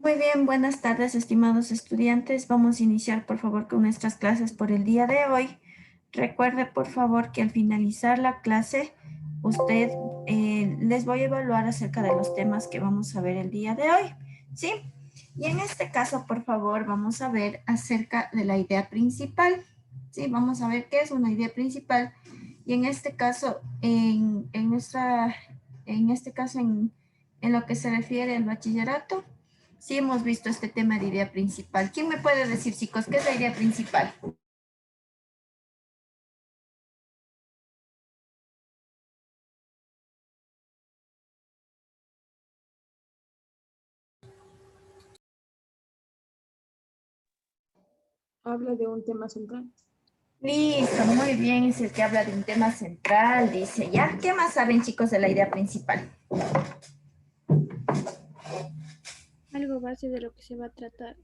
Muy bien, buenas tardes, estimados estudiantes. Vamos a iniciar, por favor, con nuestras clases por el día de hoy. Recuerde, por favor, que al finalizar la clase, usted les voy a evaluar acerca de los temas que vamos a ver el día de hoy, ¿sí? Y en este caso, por favor, vamos a ver acerca de la idea principal, ¿sí? Vamos a ver qué es una idea principal. Y en este caso, en lo que se refiere al bachillerato, sí hemos visto este tema de idea principal. ¿Quién me puede decir, chicos, qué es la idea principal? Habla de un tema central. Listo, muy bien, es el que habla de un tema central, dice ya. ¿Qué más saben, chicos, de la idea principal? Algo base de lo que se va a tratar.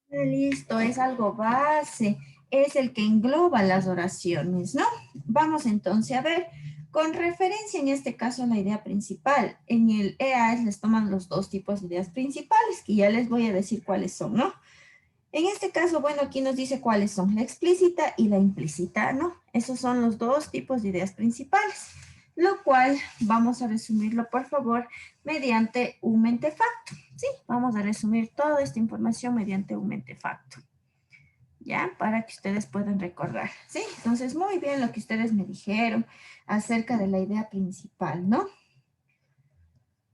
Listo, es algo base, es el que engloba las oraciones, ¿no? Vamos entonces a ver, con referencia en este caso a la idea principal, en el EAS les toman los dos tipos de ideas principales, que ya les voy a decir cuáles son, ¿no? En este caso, bueno, aquí nos dice cuáles son, la explícita y la implícita, ¿no? Esos son los dos tipos de ideas principales, lo cual vamos a resumirlo, por favor, mediante un mentefacto, ¿sí? Vamos a resumir toda esta información mediante un mentefacto, ¿ya? Para que ustedes puedan recordar, ¿sí? Entonces, muy bien lo que ustedes me dijeron acerca de la idea principal, ¿no?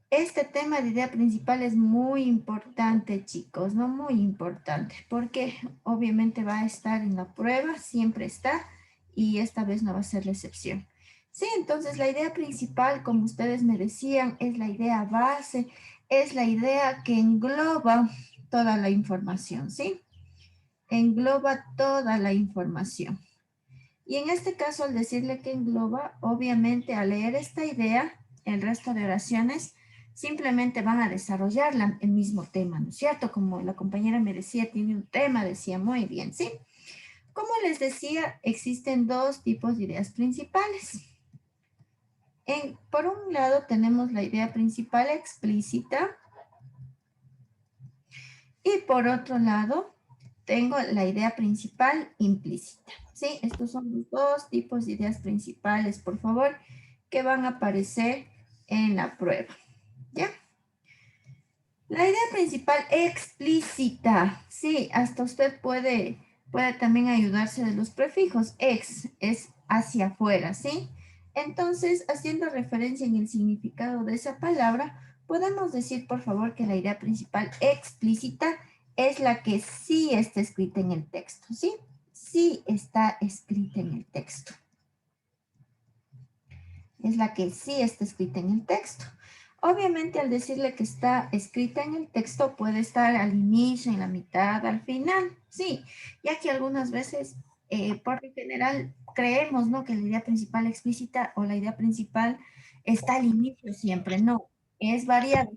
Este tema de idea principal es muy importante, chicos, ¿no? Muy importante, porque obviamente va a estar en la prueba, siempre está, y esta vez no va a ser la excepción. Sí, entonces la idea principal, como ustedes me decían, es la idea base, es la idea que engloba toda la información, ¿sí? Engloba toda la información. Y en este caso, al decirle que engloba, obviamente al leer esta idea, el resto de oraciones simplemente van a desarrollar el mismo tema, ¿no es cierto? Como la compañera me decía, tiene un tema, decía muy bien, ¿sí? Como les decía, existen dos tipos de ideas principales. Por un lado tenemos la idea principal explícita y por otro lado tengo la idea principal implícita. ¿Sí? Estos son los dos tipos de ideas principales, por favor, que van a aparecer en la prueba. ¿Ya? La idea principal explícita. Sí, hasta usted puede también ayudarse de los prefijos. Ex es hacia afuera, ¿sí? Entonces, haciendo referencia en el significado de esa palabra, podemos decir, por favor, que la idea principal explícita es la que sí está escrita en el texto, ¿sí? Sí está escrita en el texto. Es la que sí está escrita en el texto. Obviamente, al decirle que está escrita en el texto, puede estar al inicio, en la mitad, al final, sí, ya que algunas veces, por lo general, creemos, ¿no?, que la idea principal explícita o la idea principal está al inicio siempre, no, es variado,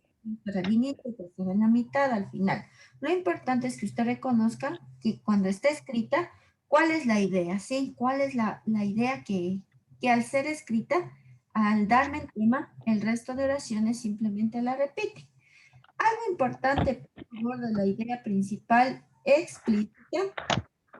pero al inicio, pues, en la mitad, al final. Lo importante es que usted reconozca que cuando está escrita, ¿cuál es la idea, sí? ¿Cuál es la idea que al ser escrita, al darme el tema, el resto de oraciones simplemente la repite? Algo importante, por favor, de la idea principal explícita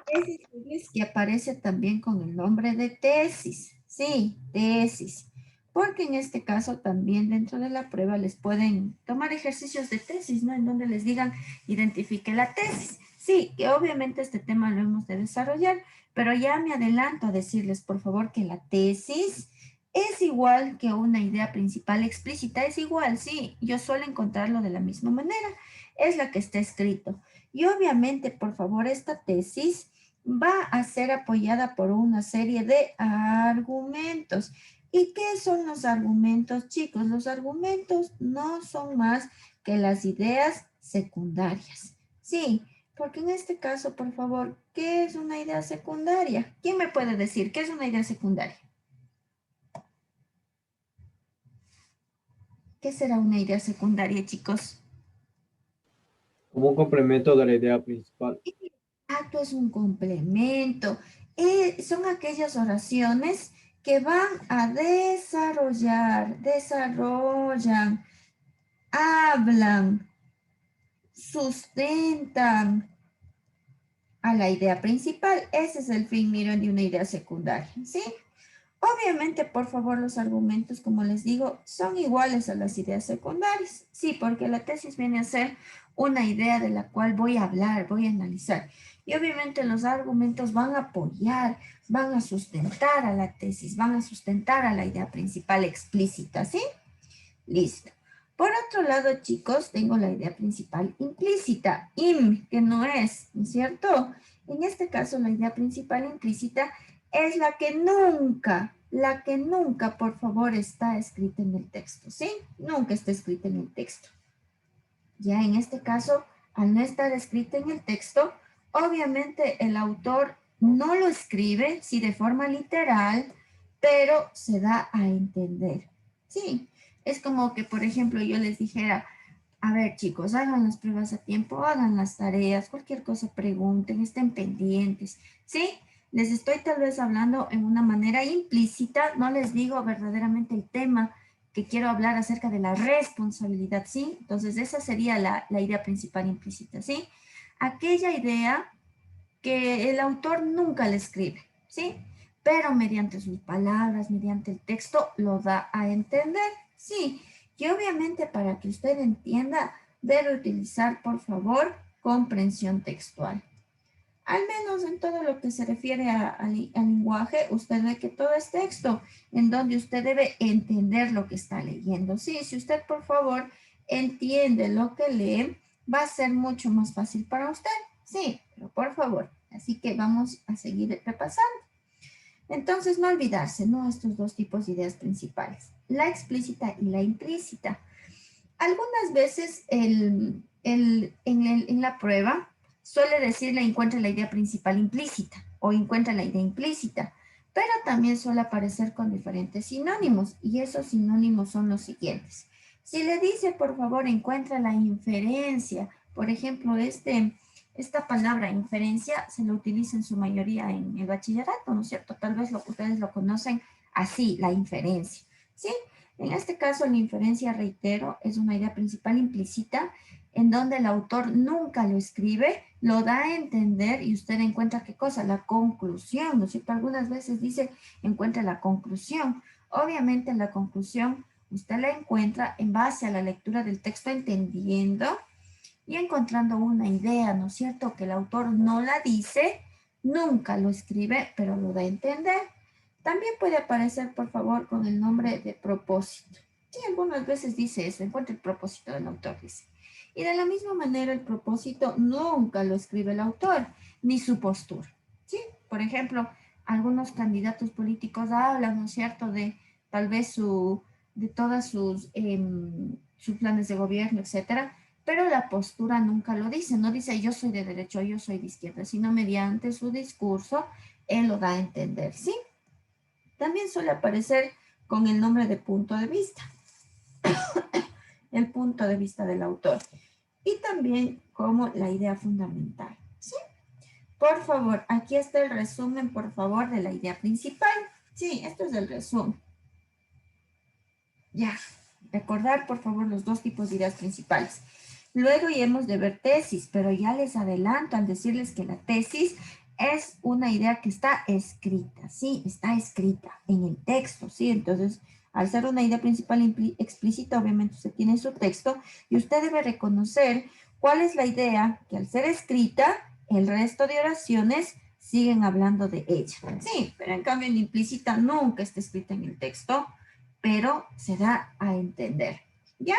es decirles que aparece también con el nombre de tesis. Sí, tesis. Porque en este caso también dentro de la prueba les pueden tomar ejercicios de tesis, ¿no? En donde les digan, identifique la tesis. Sí, que obviamente este tema lo hemos de desarrollar, pero ya me adelanto a decirles, por favor, que la tesis es igual que una idea principal explícita. Es igual, sí, yo suelo encontrarlo de la misma manera. Es la que está escrito. Y obviamente, por favor, esta tesis va a ser apoyada por una serie de argumentos. ¿Y qué son los argumentos, chicos? Los argumentos no son más que las ideas secundarias. Sí, porque en este caso, por favor, ¿qué es una idea secundaria? ¿Quién me puede decir qué es una idea secundaria? ¿Qué será una idea secundaria, chicos? Como un complemento de la idea principal. Acto es un complemento. Son aquellas oraciones que van a desarrollan, hablan, sustentan a la idea principal. Ese es el fin, miren, de una idea secundaria, ¿sí? Obviamente, por favor, los argumentos, como les digo, son iguales a las ideas secundarias. Sí, porque la tesis viene a ser una idea de la cual voy a hablar, voy a analizar. Y obviamente los argumentos van a apoyar, van a sustentar a la tesis, van a sustentar a la idea principal explícita, ¿sí? Listo. Por otro lado, chicos, tengo la idea principal implícita, que no es, ¿no es cierto? En este caso, la idea principal implícita es la que nunca, por favor, está escrita en el texto, ¿sí? Nunca está escrita en el texto. Ya en este caso, al no estar escrita en el texto, obviamente el autor no lo escribe, sí, de forma literal, pero se da a entender, ¿sí? Es como que, por ejemplo, yo les dijera, a ver, chicos, hagan las pruebas a tiempo, hagan las tareas, cualquier cosa pregunten, estén pendientes, ¿sí? Les estoy tal vez hablando en una manera implícita, no les digo verdaderamente el tema que quiero hablar acerca de la responsabilidad, ¿sí? Entonces, esa sería la idea principal implícita, ¿sí? Aquella idea que el autor nunca le escribe, ¿sí? Pero mediante sus palabras, mediante el texto, lo da a entender, ¿sí? Y obviamente para que usted entienda, debe utilizar, por favor, comprensión textual. Al menos en todo lo que se refiere al lenguaje, usted ve que todo es texto, en donde usted debe entender lo que está leyendo. Sí, si usted, por favor, entiende lo que lee, va a ser mucho más fácil para usted. Sí, pero por favor. Así que vamos a seguir repasando. Entonces, no olvidarse, ¿no? Estos dos tipos de ideas principales, la explícita y la implícita. Algunas veces en la prueba suele decirle encuentra la idea principal implícita o encuentra la idea implícita, pero también suele aparecer con diferentes sinónimos y esos sinónimos son los siguientes. Si le dice, por favor, encuentra la inferencia, por ejemplo, esta palabra inferencia se lo utiliza en su mayoría en el bachillerato, ¿no es cierto? Tal vez ustedes lo conocen así, la inferencia, ¿sí? En este caso, la inferencia, reitero, es una idea principal implícita en donde el autor nunca lo escribe, lo da a entender y usted encuentra qué cosa, la conclusión, ¿no es cierto? Algunas veces dice encuentra la conclusión. Obviamente la conclusión usted la encuentra en base a la lectura del texto entendiendo y encontrando una idea, ¿no es cierto? Que el autor no la dice, nunca lo escribe, pero lo da a entender. También puede aparecer, por favor, con el nombre de propósito. Sí, algunas veces dice eso, encuentra el propósito del autor, dice. Y de la misma manera, el propósito nunca lo escribe el autor, ni su postura. Sí, por ejemplo, algunos candidatos políticos hablan, ¿no es cierto?, de tal vez de todas sus planes de gobierno, etcétera, pero la postura nunca lo dice, no dice yo soy de derecha o yo soy de izquierda, sino mediante su discurso, él lo da a entender, ¿sí? También suele aparecer con el nombre de punto de vista, el punto de vista del autor, y también como la idea fundamental, ¿sí? Por favor, aquí está el resumen, por favor, de la idea principal. Sí, esto es el resumen. Ya, recordar, por favor, los dos tipos de ideas principales. Luego iremos de ver tesis, pero ya les adelanto al decirles que la tesis es una idea que está escrita, ¿sí? Está escrita en el texto, ¿sí? Entonces, al ser una idea principal explícita, obviamente usted tiene su texto y usted debe reconocer cuál es la idea que al ser escrita, el resto de oraciones siguen hablando de ella. Sí, pero en cambio en implícita nunca está escrita en el texto, pero se da a entender, ¿ya?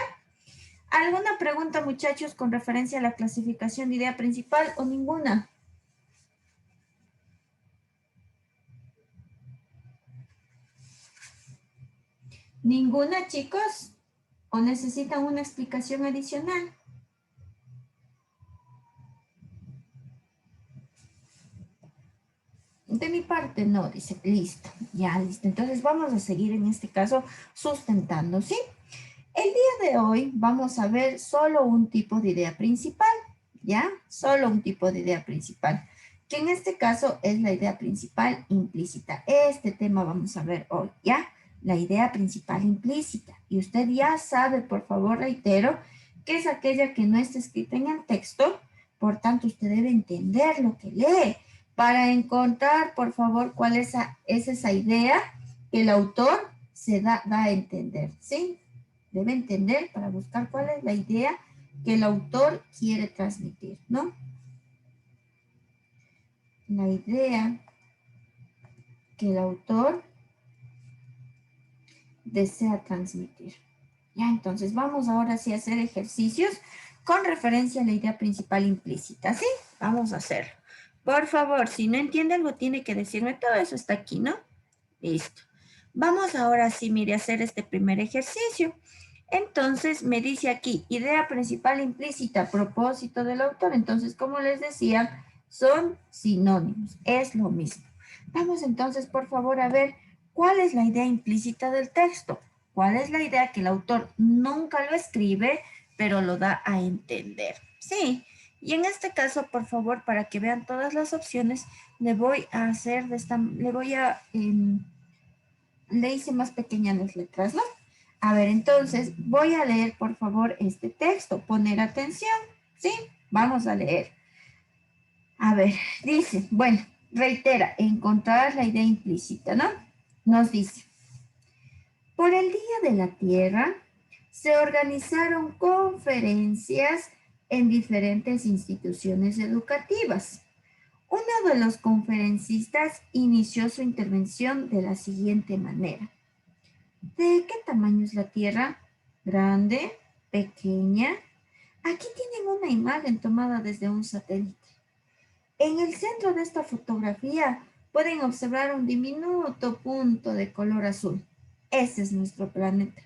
¿Alguna pregunta, muchachos, con referencia a la clasificación de idea principal o ninguna? ¿Ninguna, chicos? ¿O necesitan una explicación adicional? De mi parte, no, dice, listo, ya listo. Entonces vamos a seguir en este caso sustentando, ¿sí? El día de hoy vamos a ver solo un tipo de idea principal, ¿ya? Solo un tipo de idea principal, que en este caso es la idea principal implícita. Este tema vamos a ver hoy, ¿ya? La idea principal implícita. Y usted ya sabe, por favor, reitero, que es aquella que no está escrita en el texto. Por tanto, usted debe entender lo que lee para encontrar, por favor, cuál es esa idea que el autor se da a entender, ¿sí? Debe entender para buscar cuál es la idea que el autor quiere transmitir, ¿no? La idea que el autor desea transmitir. Ya, entonces vamos ahora sí a hacer ejercicios con referencia a la idea principal implícita, ¿sí? Vamos a hacerlo. Por favor, si no entiende algo, tiene que decirme. Todo eso está aquí, ¿no? Listo. Vamos ahora sí, mire, a hacer este primer ejercicio. Entonces, me dice aquí, idea principal implícita, propósito del autor. Entonces, como les decía, son sinónimos, es lo mismo. Vamos entonces, por favor, a ver cuál es la idea implícita del texto. ¿Cuál es la idea que el autor nunca lo escribe, pero lo da a entender? Sí, y en este caso, por favor, para que vean todas las opciones, le voy a hacer de esta, le hice más pequeñas las letras, ¿no? A ver, entonces, voy a leer, por favor, este texto. Poner atención, ¿sí? Vamos a leer. A ver, dice, bueno, reitera, encontrar la idea implícita, ¿no? Nos dice, por el Día de la Tierra, se organizaron conferencias en diferentes instituciones educativas. Uno de los conferencistas inició su intervención de la siguiente manera. ¿De qué tamaño es la Tierra? ¿Grande? ¿Pequeña? Aquí tienen una imagen tomada desde un satélite. En el centro de esta fotografía pueden observar un diminuto punto de color azul. Ese es nuestro planeta.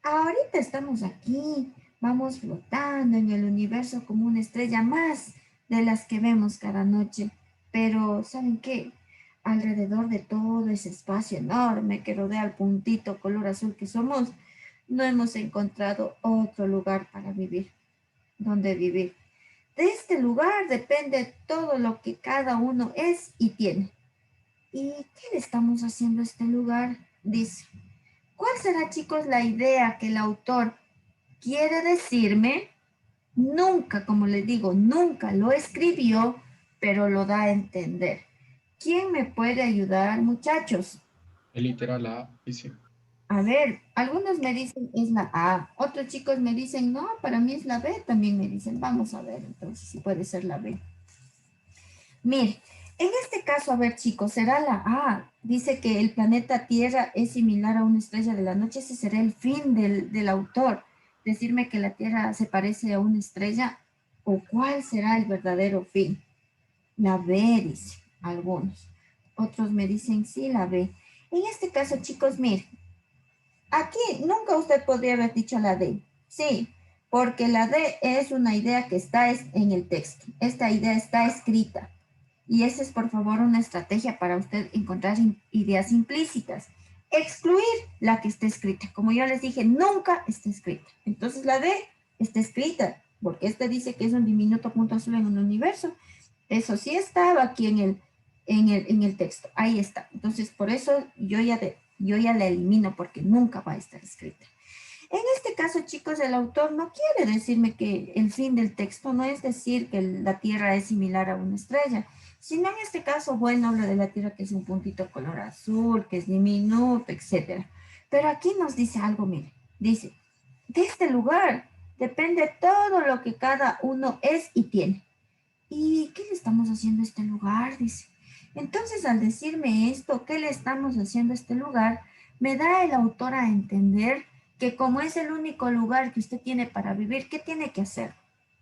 Ahorita estamos aquí, vamos flotando en el universo como una estrella más de las que vemos cada noche. Pero, ¿saben qué? Alrededor de todo ese espacio enorme que rodea el puntito color azul que somos, no hemos encontrado otro lugar para vivir, donde vivir. De este lugar depende todo lo que cada uno es y tiene. ¿Y qué le estamos haciendo a este lugar? Dice. ¿Cuál será, chicos, la idea que el autor quiere decirme? Nunca, como les digo, nunca lo escribió, pero lo da a entender. ¿Quién me puede ayudar, muchachos? El literal A, dice. A ver, algunos me dicen es la A, otros chicos me dicen no, para mí es la B, también me dicen, vamos a ver entonces si puede ser la B. Mire, en este caso, a ver chicos, será la A. Dice que el planeta Tierra es similar a una estrella de la noche. Ese será el fin del autor. Decirme que la Tierra se parece a una estrella. ¿O cuál será el verdadero fin? La B, dice algunos. Otros me dicen sí, la B. En este caso, chicos, miren. Aquí nunca usted podría haber dicho la D. Sí, porque la D es una idea que está en el texto. Esta idea está escrita. Y esa es, por favor, una estrategia para usted encontrar ideas implícitas. Excluir la que esté escrita. Como yo les dije, nunca está escrita. Entonces la D está escrita, porque este dice que es un diminuto punto azul en un universo. Eso sí estaba aquí en el texto. Ahí está. Entonces, por eso yo ya la elimino, porque nunca va a estar escrita. En este caso, chicos, el autor no quiere decirme que el fin del texto no es decir que la Tierra es similar a una estrella, sino en este caso, bueno, habla de la Tierra que es un puntito color azul, que es diminuto, etc. Pero aquí nos dice algo, mire, dice, de este lugar depende todo lo que cada uno es y tiene. ¿Y qué le estamos haciendo a este lugar? Dice. Entonces, al decirme esto, ¿qué le estamos haciendo a este lugar? Me da el autor a entender que como es el único lugar que usted tiene para vivir, ¿qué tiene que hacer?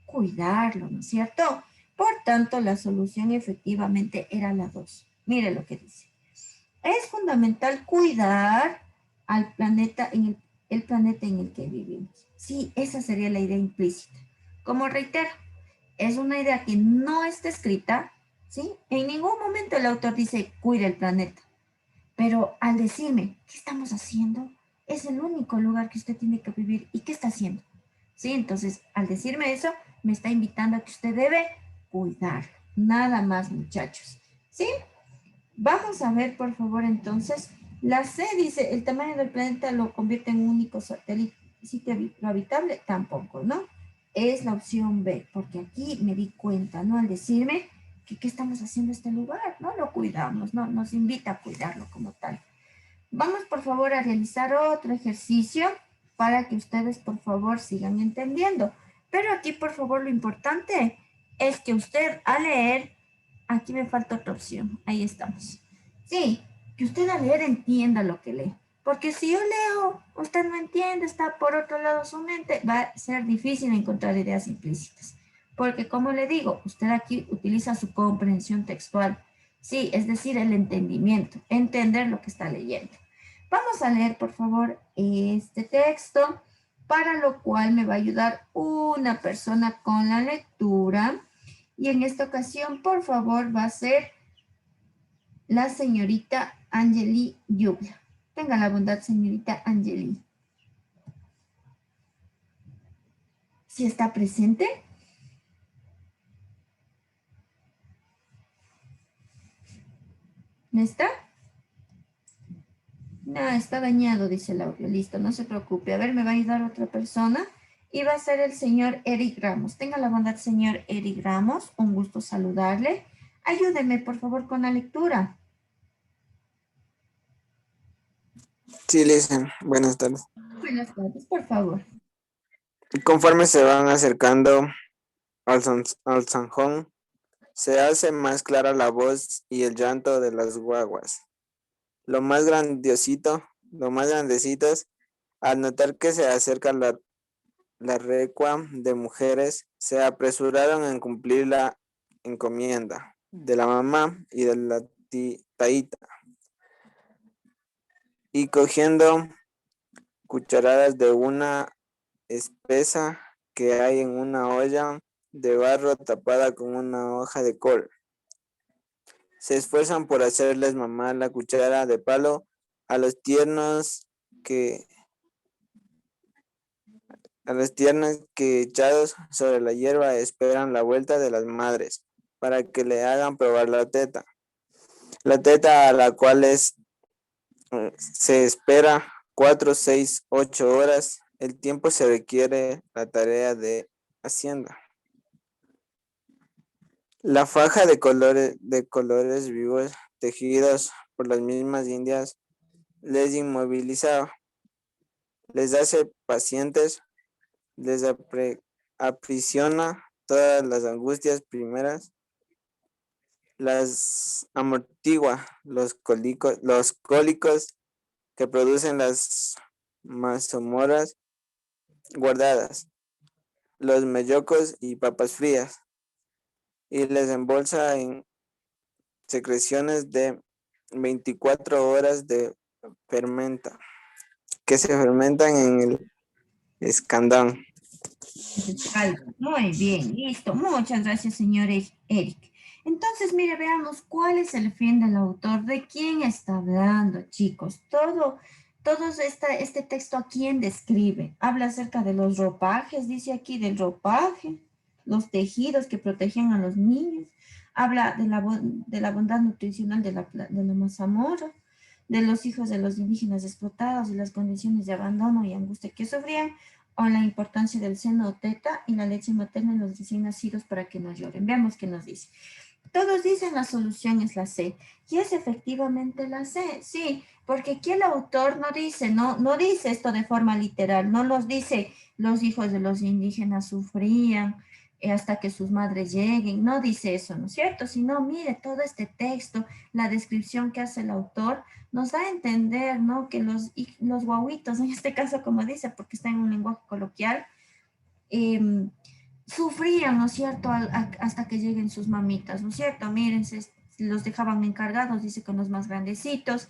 Cuidarlo, ¿no es cierto? Por tanto, la solución efectivamente era la 2. Mire lo que dice. Es fundamental cuidar al planeta, el planeta en el que vivimos. Sí, esa sería la idea implícita. Como reitero, es una idea que no está escrita, ¿sí? En ningún momento el autor dice, cuida el planeta. Pero al decirme, ¿qué estamos haciendo? Es el único lugar que usted tiene que vivir. ¿Y qué está haciendo? Sí, entonces, al decirme eso, me está invitando a que usted debe cuidar. Nada más, muchachos. ¿Sí? Vamos a ver, por favor, entonces. La C dice, el tamaño del planeta lo convierte en un único satélite. ¿Sitio habitable? Tampoco, ¿no? es la opción B, porque aquí me di cuenta, ¿no? Al decirme que qué estamos haciendo este lugar, no lo cuidamos, no nos invita a cuidarlo como tal. Vamos por favor a realizar otro ejercicio para que ustedes por favor sigan entendiendo. Pero aquí por favor lo importante es que usted al leer, aquí me falta otra opción, ahí estamos. Sí, que usted al leer entienda lo que lee. Porque si yo leo, usted no entiende, está por otro lado su mente, va a ser difícil encontrar ideas implícitas. Porque como le digo, usted aquí utiliza su comprensión textual. Sí, es decir, el entendimiento, entender lo que está leyendo. Vamos a leer, por favor, este texto, para lo cual me va a ayudar una persona con la lectura. Y en esta ocasión, por favor, va a ser la señorita Angeli Lluvia. Tenga la bondad, señorita Angeli. ¿Sí está presente? ¿No está? No, está dañado, dice el audio. Listo, no se preocupe. A ver, me va a ayudar otra persona. Y va a ser el señor Eric Ramos. Tenga la bondad, señor Eric Ramos. Un gusto saludarle. Ayúdeme, por favor, con la lectura. Sí, Lisa, buenas tardes. Buenas tardes, por favor. Conforme se van acercando al zanjón, se hace más clara la voz y el llanto de las guaguas. Los más grandecitos, al notar que se acerca la recua de mujeres, se apresuraron en cumplir la encomienda de la mamá y de la taíta, y cogiendo cucharadas de una espesa que hay en una olla de barro tapada con una hoja de col. Se esfuerzan por hacerles mamar la cuchara de palo a los tiernos que echados sobre la hierba esperan la vuelta de las madres para que le hagan probar la teta a la cual se espera 4, 6, 8 horas, el tiempo se requiere la tarea de hacienda. La faja de colores vivos tejidos por las mismas indias les inmoviliza, les hace pacientes, les aprisiona todas las angustias primeras, las amortigua los cólicos que producen las mazomoras guardadas, los mellocos y papas frías, y les embolsa en secreciones de 24 horas de fermenta, que se fermentan en el escandón. Muy bien, listo. Muchas gracias, señor Eric. Entonces, mire, veamos cuál es el fin del autor, de quién está hablando, chicos. Este texto, ¿a quién describe? Habla acerca de los ropajes, dice aquí, del ropaje, los tejidos que protegen a los niños. Habla de la bondad nutricional de la mazamorra, de los hijos de los indígenas explotados y las condiciones de abandono y angustia que sufrían, o la importancia del seno o teta y la leche materna en los recién nacidos para que no lloren. Veamos qué nos dice. Todos dicen la solución es la C, y es efectivamente la C, sí, porque aquí el autor no dice esto de forma literal, no los dice los hijos de los indígenas sufrían hasta que sus madres lleguen, no dice eso, ¿no es cierto? Sino, mire, todo este texto, la descripción que hace el autor, nos da a entender, ¿no? Que los guaguitos, en este caso, como dice, porque está en un lenguaje coloquial, sufrían, ¿no es cierto?, hasta que lleguen sus mamitas, ¿no es cierto? Mírense, los dejaban encargados, dice, con los más grandecitos,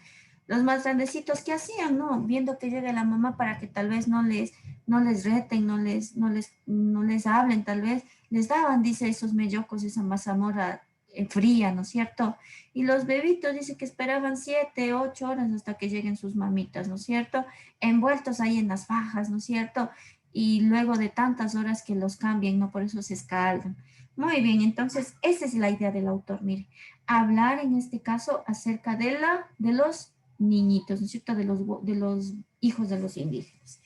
¿qué hacían, no? Viendo que llegue la mamá para que tal vez no les reten, no les hablen, tal vez, les daban, dice, esos mellocos, esa mazamorra fría, ¿no es cierto? Y los bebitos, dice que esperaban 7, 8 horas hasta que lleguen sus mamitas, ¿no es cierto? Envueltos ahí en las fajas, ¿no es cierto? Y luego de tantas horas que los cambien, ¿no? Por eso se escaldan. Muy bien, entonces esa es la idea del autor, mire, hablar en este caso acerca de los niñitos, ¿no es cierto? De los hijos de los indígenas.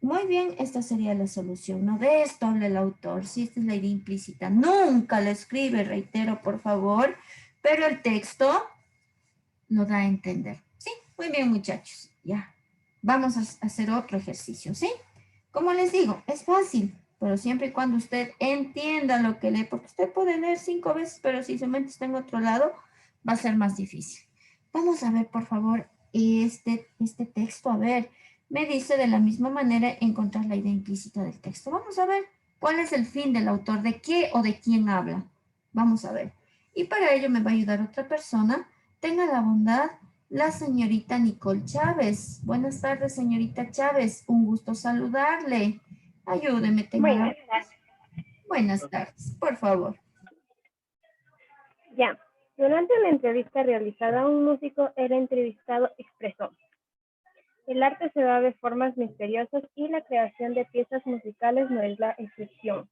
Muy bien, esta sería la solución, ¿no? De esto habla el autor, sí, esta es la idea implícita. Nunca lo escribe, reitero, por favor, pero el texto lo da a entender. Sí, muy bien, muchachos, ya. Vamos a hacer otro ejercicio, ¿sí? Como les digo, es fácil, pero siempre y cuando usted entienda lo que lee, porque usted puede leer 5 veces, pero si su mente está en otro lado, va a ser más difícil. Vamos a ver, por favor, este texto. A ver, me dice de la misma manera encontrar la idea implícita del texto. Vamos a ver cuál es el fin del autor, de qué o de quién habla. Vamos a ver. Y para ello me va a ayudar otra persona. Tenga la bondad, la señorita Nicole Chávez. Buenas tardes, señorita Chávez. Un gusto saludarle. Ayúdeme, tenga la... Buenas tardes. Buenas tardes, por favor. Ya. Durante una entrevista realizada, un músico, el entrevistado expresó: el arte se da de formas misteriosas y la creación de piezas musicales no es la excepción.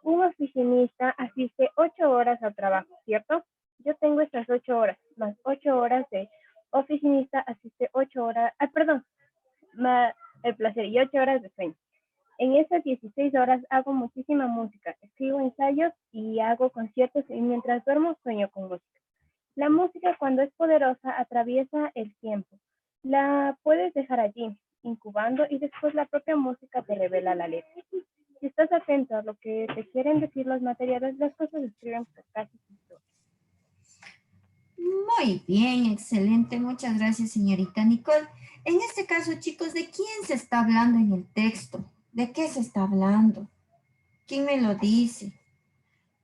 Un oficinista asiste 8 horas al trabajo, ¿cierto? Yo tengo estas 8 horas, más 8 horas de oficinista asiste 8 horas, más el placer y 8 horas de sueño. En esas 16 horas hago muchísima música, escribo ensayos y hago conciertos y mientras duermo sueño con música. La música, cuando es poderosa, atraviesa el tiempo. La puedes dejar allí, incubando, y después la propia música te revela la letra. Si estás atento a lo que te quieren decir los materiales, las cosas se escriben por casi todo. Muy bien, excelente. Muchas gracias, señorita Nicole. En este caso, chicos, ¿de quién se está hablando en el texto? ¿De qué se está hablando? ¿Quién me lo dice?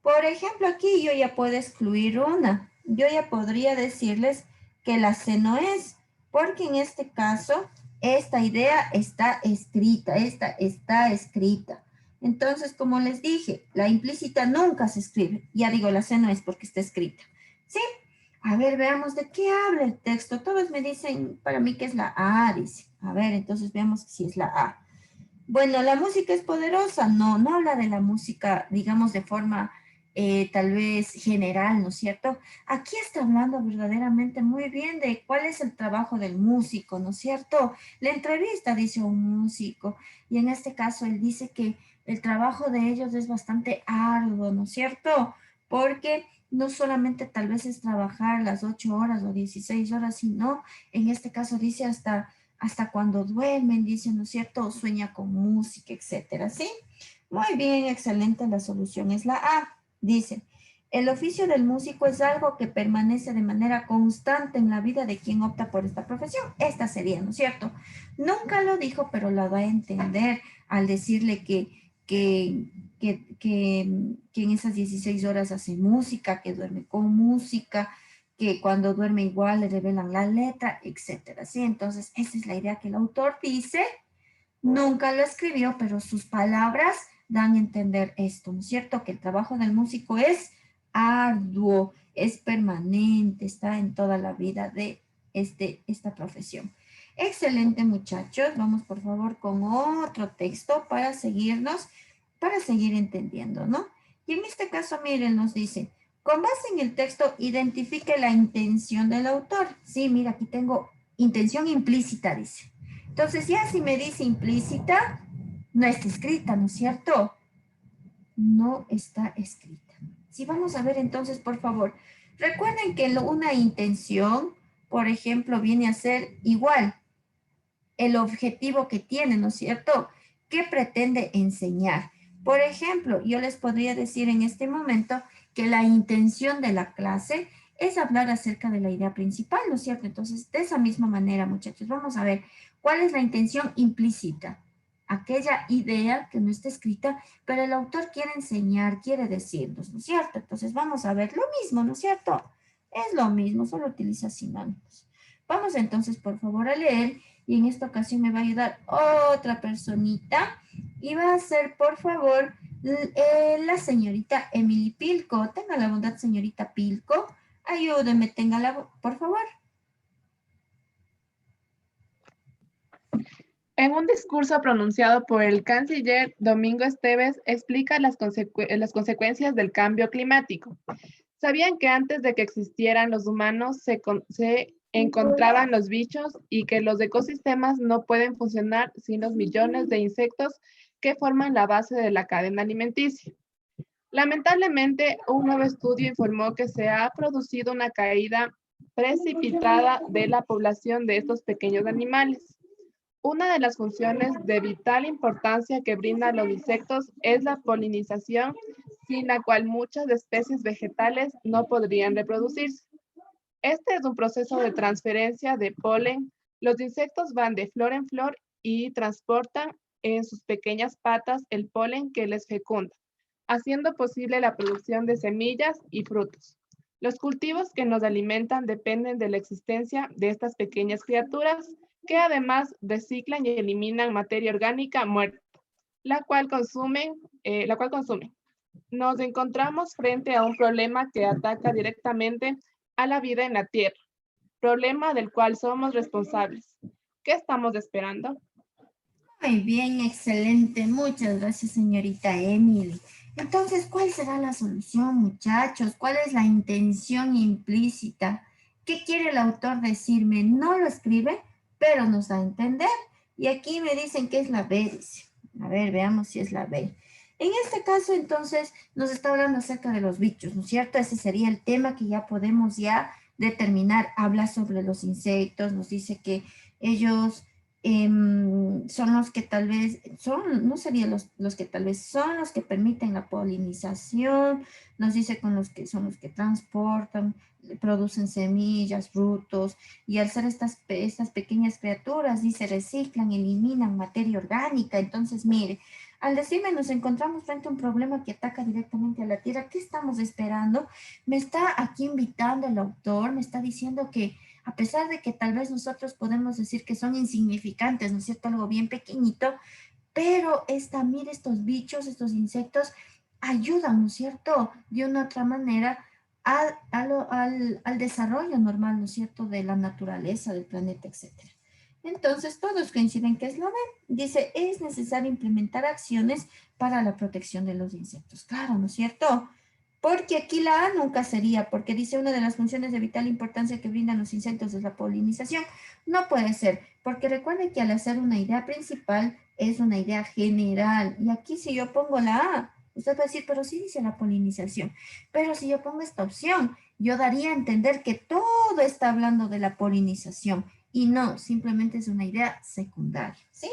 Por ejemplo, aquí yo ya puedo excluir una. Yo ya podría decirles que la C no es, porque en este caso, esta idea está escrita, esta está escrita. Entonces, como les dije, la implícita nunca se escribe. Ya digo, la C no es porque está escrita. ¿Sí? A ver, veamos de qué habla el texto. Todos me dicen, para mí que es la A, dice. A ver, entonces veamos si es la A. Bueno, la música es poderosa. No, no habla de la música, digamos, de forma tal vez general, ¿no es cierto? Aquí está hablando verdaderamente muy bien de cuál es el trabajo del músico, ¿no es cierto? La entrevista dice un músico y en este caso él dice que el trabajo de ellos es bastante arduo, ¿no es cierto? Porque no solamente tal vez es trabajar las 8 horas o 16 horas, sino en este caso dice hasta cuando duermen, dice, ¿no es cierto? Sueña con música, etcétera, ¿sí? Muy bien, excelente, la solución es la A. Dice, el oficio del músico es algo que permanece de manera constante en la vida de quien opta por esta profesión. Esta sería, ¿no es cierto? Nunca lo dijo, pero lo da a entender al decirle que en esas 16 horas hace música, que duerme con música, que cuando duerme igual le revelan la letra, etcétera, ¿sí? Entonces, esa es la idea que el autor dice. Nunca lo escribió, pero sus palabras dan a entender esto, ¿no es cierto? Que el trabajo del músico es arduo, es permanente, está en toda la vida de esta profesión. Excelente, muchachos. Vamos, por favor, con otro texto para seguirnos, para seguir entendiendo, ¿no? Y en este caso, miren, nos dice, con base en el texto, identifique la intención del autor. Sí, mira, aquí tengo intención implícita, dice. Entonces, ya si me dice implícita, no está escrita, ¿no es cierto? No está escrita. Si vamos a ver entonces, por favor, recuerden que una intención, por ejemplo, viene a ser igual el objetivo que tiene, ¿no es cierto? ¿Qué pretende enseñar? Por ejemplo, yo les podría decir en este momento que la intención de la clase es hablar acerca de la idea principal, ¿no es cierto? Entonces, de esa misma manera, muchachos, vamos a ver cuál es la intención implícita. Aquella idea que no está escrita, pero el autor quiere enseñar, quiere decirnos, ¿no es cierto? Entonces, vamos a ver lo mismo, ¿no es cierto? Es lo mismo, solo utiliza sinónimos. Vamos entonces, por favor, a leer y en esta ocasión me va a ayudar otra personita y va a ser, por favor, la señorita Emily Pilco. Tenga la bondad, señorita Pilco. Ayúdeme, téngala, por favor. En un discurso pronunciado por el canciller Domingo Esteves, explica las consecuencias del cambio climático. ¿Sabían que antes de que existieran los humanos se encontraban los bichos y que los ecosistemas no pueden funcionar sin los millones de insectos que forman la base de la cadena alimenticia. Lamentablemente, un nuevo estudio informó que se ha producido una caída precipitada de la población de estos pequeños animales. Una de las funciones de vital importancia que brindan los insectos es la polinización, sin la cual muchas especies vegetales no podrían reproducirse. Este es un proceso de transferencia de polen. Los insectos van de flor en flor y transportan en sus pequeñas patas el polen que les fecunda, haciendo posible la producción de semillas y frutos. Los cultivos que nos alimentan dependen de la existencia de estas pequeñas criaturas que además reciclan y eliminan materia orgánica muerta, la cual consumen. Nos encontramos frente a un problema que ataca directamente a la vida en la Tierra, problema del cual somos responsables. ¿Qué estamos esperando? Muy bien, excelente. Muchas gracias, señorita Emily. Entonces, ¿cuál será la solución, muchachos? ¿Cuál es la intención implícita? ¿Qué quiere el autor decirme? No lo escribe, pero nos da a entender. Y aquí me dicen que es la B, dice. A ver, veamos si es la B. En este caso, entonces, nos está hablando acerca de los bichos, ¿no es cierto? Ese sería el tema que ya podemos determinar. Habla sobre los insectos, nos dice que ellos son los que tal vez, no serían los que tal vez son los que permiten la polinización, nos dice con los que son los que transportan, producen semillas, frutos, y al ser estas pequeñas criaturas, dice, reciclan, eliminan materia orgánica. Entonces, mire, al decirme nos encontramos frente a un problema que ataca directamente a la tierra, ¿qué estamos esperando? Me está aquí invitando el autor, me está diciendo que a pesar de que tal vez nosotros podemos decir que son insignificantes, ¿no es cierto? Algo bien pequeñito, pero mire, estos bichos, estos insectos ayudan, ¿no es cierto? De una u otra manera al desarrollo normal, ¿no es cierto? De la naturaleza, del planeta, etcétera. Entonces, todos coinciden que es lo B. Dice, es necesario implementar acciones para la protección de los insectos. Claro, ¿no es cierto? Porque aquí la A nunca sería, porque dice una de las funciones de vital importancia que brindan los insectos es la polinización. No puede ser, porque recuerden que al hacer una idea principal es una idea general. Y aquí si yo pongo la A, usted va a decir, pero sí dice la polinización. Pero si yo pongo esta opción, yo daría a entender que todo está hablando de la polinización. Y no, simplemente es una idea secundaria, ¿sí?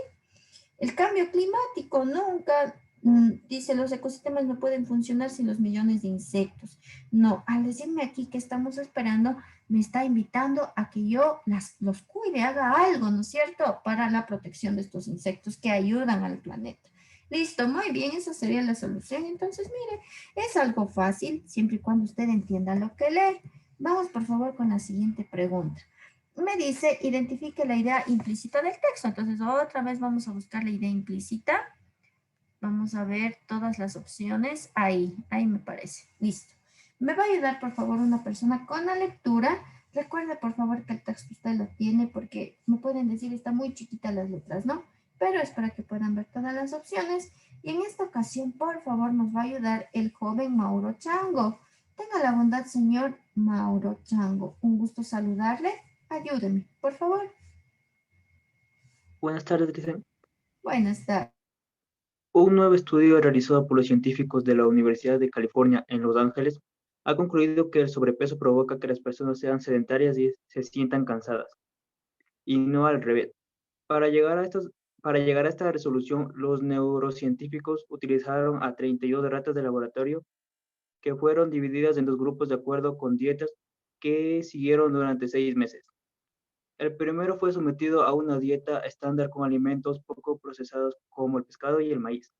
El cambio climático nunca, dice, los ecosistemas no pueden funcionar sin los millones de insectos. No, al decirme aquí que estamos esperando, me está invitando a que yo los cuide, haga algo, ¿no es cierto?, para la protección de estos insectos que ayudan al planeta. Listo, muy bien, esa sería la solución. Entonces, mire, es algo fácil, siempre y cuando usted entienda lo que lee. Vamos, por favor, con la siguiente pregunta. Me dice, identifique la idea implícita del texto. Entonces, otra vez vamos a buscar la idea implícita. Vamos a ver todas las opciones. Ahí me parece. Listo. Me va a ayudar, por favor, una persona con la lectura. Recuerde, por favor, que el texto usted lo tiene porque me pueden decir, está muy chiquita las letras, ¿no? Pero es para que puedan ver todas las opciones. Y en esta ocasión, por favor, nos va a ayudar el joven Mauro Chango. Tenga la bondad, señor Mauro Chango. Un gusto saludarle. Ayúdeme, por favor. Buenas tardes, Cristian. Buenas tardes. Un nuevo estudio realizado por los científicos de la Universidad de California en Los Ángeles ha concluido que el sobrepeso provoca que las personas sean sedentarias y se sientan cansadas, y no al revés. Para llegar a esta resolución, los neurocientíficos utilizaron a 32 ratas de laboratorio que fueron divididas en dos grupos de acuerdo con dietas que siguieron durante 6 meses. El primero fue sometido a una dieta estándar con alimentos poco procesados como el pescado y el maíz.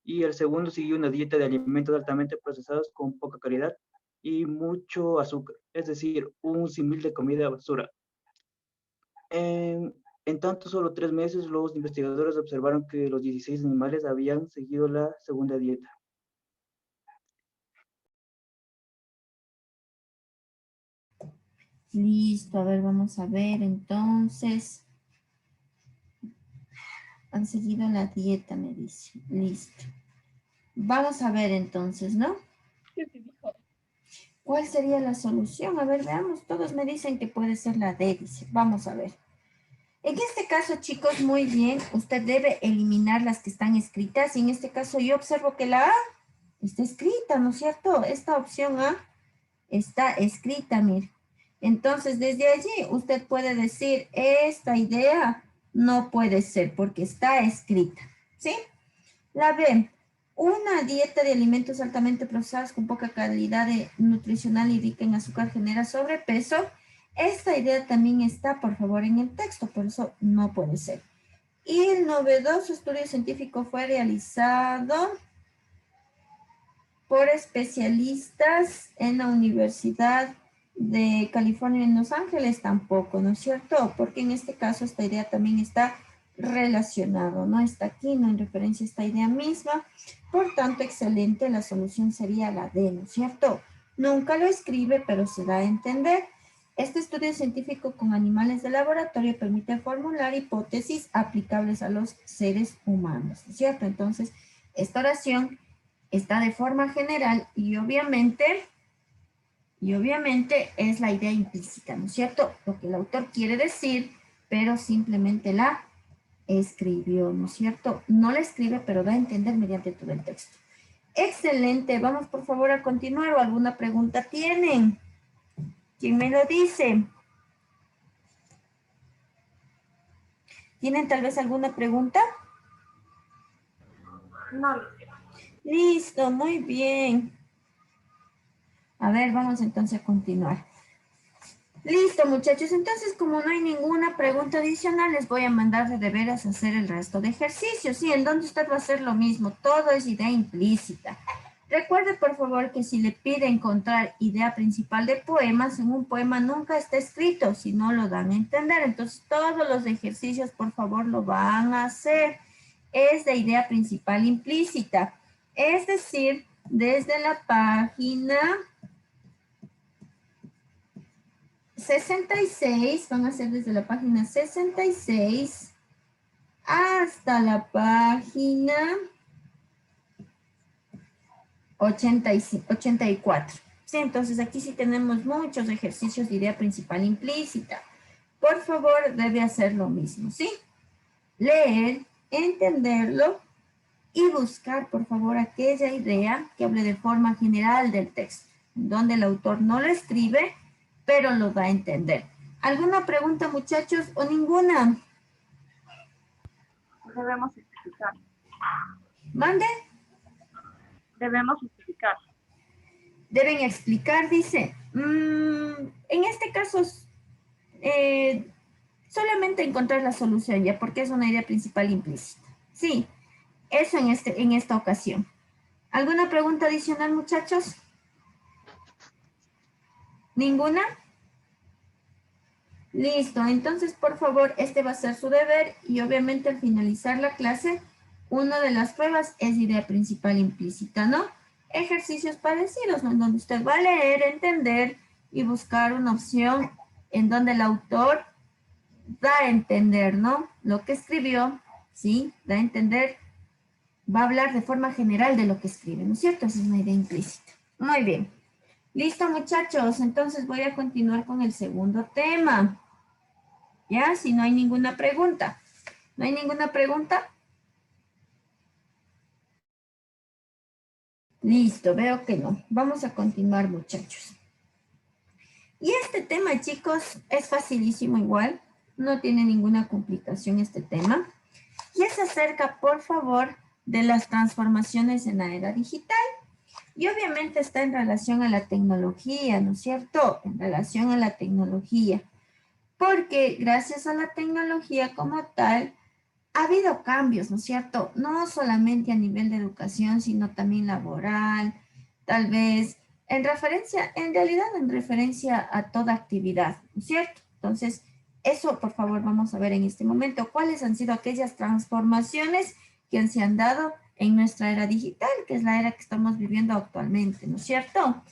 Y el segundo siguió una dieta de alimentos altamente procesados con poca calidad y mucho azúcar, es decir, un símil de comida basura. En tanto, solo 3 meses, los investigadores observaron que los 16 animales habían seguido la segunda dieta. Listo, a ver, vamos a ver entonces. Han seguido la dieta, me dice. Listo. Vamos a ver entonces, ¿no? ¿Cuál sería la solución? A ver, veamos. Todos me dicen que puede ser la D, dice. Vamos a ver. En este caso, chicos, muy bien. Usted debe eliminar las que están escritas. Y en este caso yo observo que la A está escrita, ¿no es cierto? Esta opción A está escrita, mire. Entonces, desde allí usted puede decir, esta idea no puede ser porque está escrita, ¿sí? La B, una dieta de alimentos altamente procesados con poca calidad nutricional y rica en azúcar genera sobrepeso. Esta idea también está, por favor, en el texto, por eso no puede ser. Y el novedoso estudio científico fue realizado por especialistas en la Universidad de California en Los Ángeles, tampoco, ¿no es cierto? Porque en este caso esta idea también está relacionada, no está aquí, no en referencia a esta idea misma. Por tanto, excelente, la solución sería la D, ¿no es cierto? Nunca lo escribe, pero se da a entender. Este estudio científico con animales de laboratorio permite formular hipótesis aplicables a los seres humanos, ¿no es cierto? Entonces, esta oración está de forma general y obviamente es la idea implícita, ¿no es cierto? Lo que el autor quiere decir, pero simplemente la escribió, ¿no es cierto? No la escribe, pero da a entender mediante todo el texto. Excelente, vamos por favor a continuar. ¿O alguna pregunta tienen? ¿Quién me lo dice? ¿Tienen tal vez alguna pregunta? No. Listo, muy bien. A ver, vamos entonces a continuar. Listo, muchachos. Entonces, como no hay ninguna pregunta adicional, les voy a mandar de deberes a hacer el resto de ejercicios. Sí, en donde usted va a hacer lo mismo. Todo es idea implícita. Recuerde, por favor, que si le pide encontrar idea principal de poemas, en un poema nunca está escrito, si no lo dan a entender. Entonces, todos los ejercicios, por favor, lo van a hacer. Es de idea principal implícita. Es decir, desde la página 66, van a ser desde la página 66 hasta la página 84. Sí, entonces aquí sí tenemos muchos ejercicios de idea principal implícita. Por favor, debe hacer lo mismo, ¿sí? Leer, entenderlo y buscar, por favor, aquella idea que hable de forma general del texto, donde el autor no lo escribe, pero lo da a entender. ¿Alguna pregunta, muchachos, o ninguna? Debemos explicar. ¿Mande? Debemos explicar. Deben explicar, dice. En este caso, solamente encontrar la solución ya, porque es una idea principal implícita. Sí, eso en esta ocasión. ¿Alguna pregunta adicional, muchachos? ¿Ninguna? Listo, entonces por favor, este va a ser su deber y obviamente al finalizar la clase, una de las pruebas es idea principal implícita, ¿no? Ejercicios parecidos, ¿no? En donde usted va a leer, entender y buscar una opción en donde el autor da a entender, ¿no? Lo que escribió, ¿sí? Da a entender, va a hablar de forma general de lo que escribe, ¿no es cierto? Esa es una idea implícita. Muy bien. Listo, muchachos. Entonces voy a continuar con el segundo tema. ¿Ya? Si no hay ninguna pregunta. ¿No hay ninguna pregunta? Listo, veo que no. Vamos a continuar, muchachos. Y este tema, chicos, es facilísimo igual. No tiene ninguna complicación este tema. Y es acerca, por favor, de las transformaciones en la era digital. Y obviamente está en relación a la tecnología, ¿no es cierto? En relación a la tecnología. Porque gracias a la tecnología como tal, ha habido cambios, ¿no es cierto? No solamente a nivel de educación, sino también laboral, tal vez en realidad en referencia a toda actividad, ¿no es cierto? Entonces, eso por favor vamos a ver en este momento. ¿Cuáles han sido aquellas transformaciones que se han dado en nuestra era digital, que es la era que estamos viviendo actualmente, ¿no es cierto?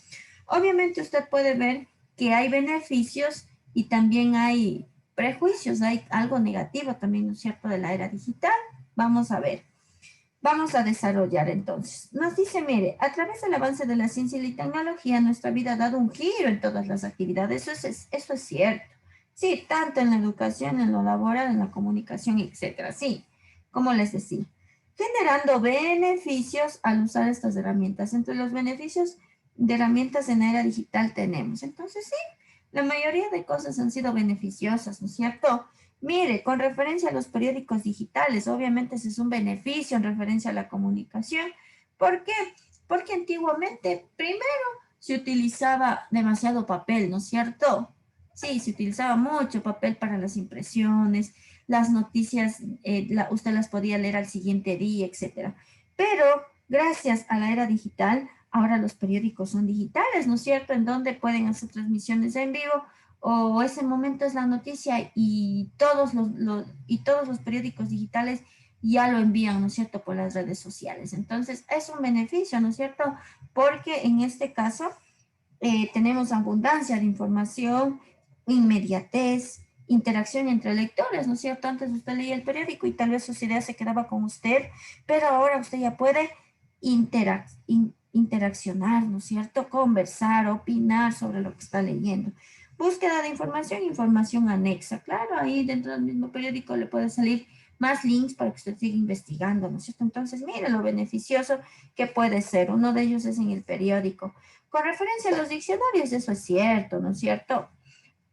Obviamente usted puede ver que hay beneficios y también hay prejuicios, hay algo negativo también, ¿no es cierto?, de la era digital. Vamos a ver. Vamos a desarrollar entonces. Nos dice, mire, a través del avance de la ciencia y la tecnología, nuestra vida ha dado un giro en todas las actividades. Eso es cierto. Sí, tanto en la educación, en lo laboral, en la comunicación, etcétera. Sí, como les decía, generando beneficios al usar estas herramientas. Entre los beneficios de herramientas en la era digital tenemos. Entonces, sí, la mayoría de cosas han sido beneficiosas, ¿no es cierto? Mire, con referencia a los periódicos digitales, obviamente ese es un beneficio en referencia a la comunicación. ¿Por qué? Porque antiguamente, primero, se utilizaba demasiado papel, ¿no es cierto? Sí, se utilizaba mucho papel para las impresiones, las noticias, usted las podía leer al siguiente día, etcétera. Pero gracias a la era digital, ahora los periódicos son digitales, ¿no es cierto? En donde pueden hacer transmisiones en vivo o ese momento es la noticia y todos los periódicos digitales ya lo envían, ¿no es cierto?, por las redes sociales. Entonces, es un beneficio, ¿no es cierto? Porque en este caso tenemos abundancia de información, inmediatez, interacción entre lectores, ¿no es cierto? Antes usted leía el periódico y tal vez sus ideas se quedaban con usted, pero ahora usted ya puede interaccionar, ¿no es cierto? Conversar, opinar sobre lo que está leyendo. Búsqueda de información, información anexa. Claro, ahí dentro del mismo periódico le puede salir más links para que usted siga investigando, ¿no es cierto? Entonces, mire lo beneficioso que puede ser. Uno de ellos es en el periódico. Con referencia a los diccionarios, eso es cierto, ¿no es cierto?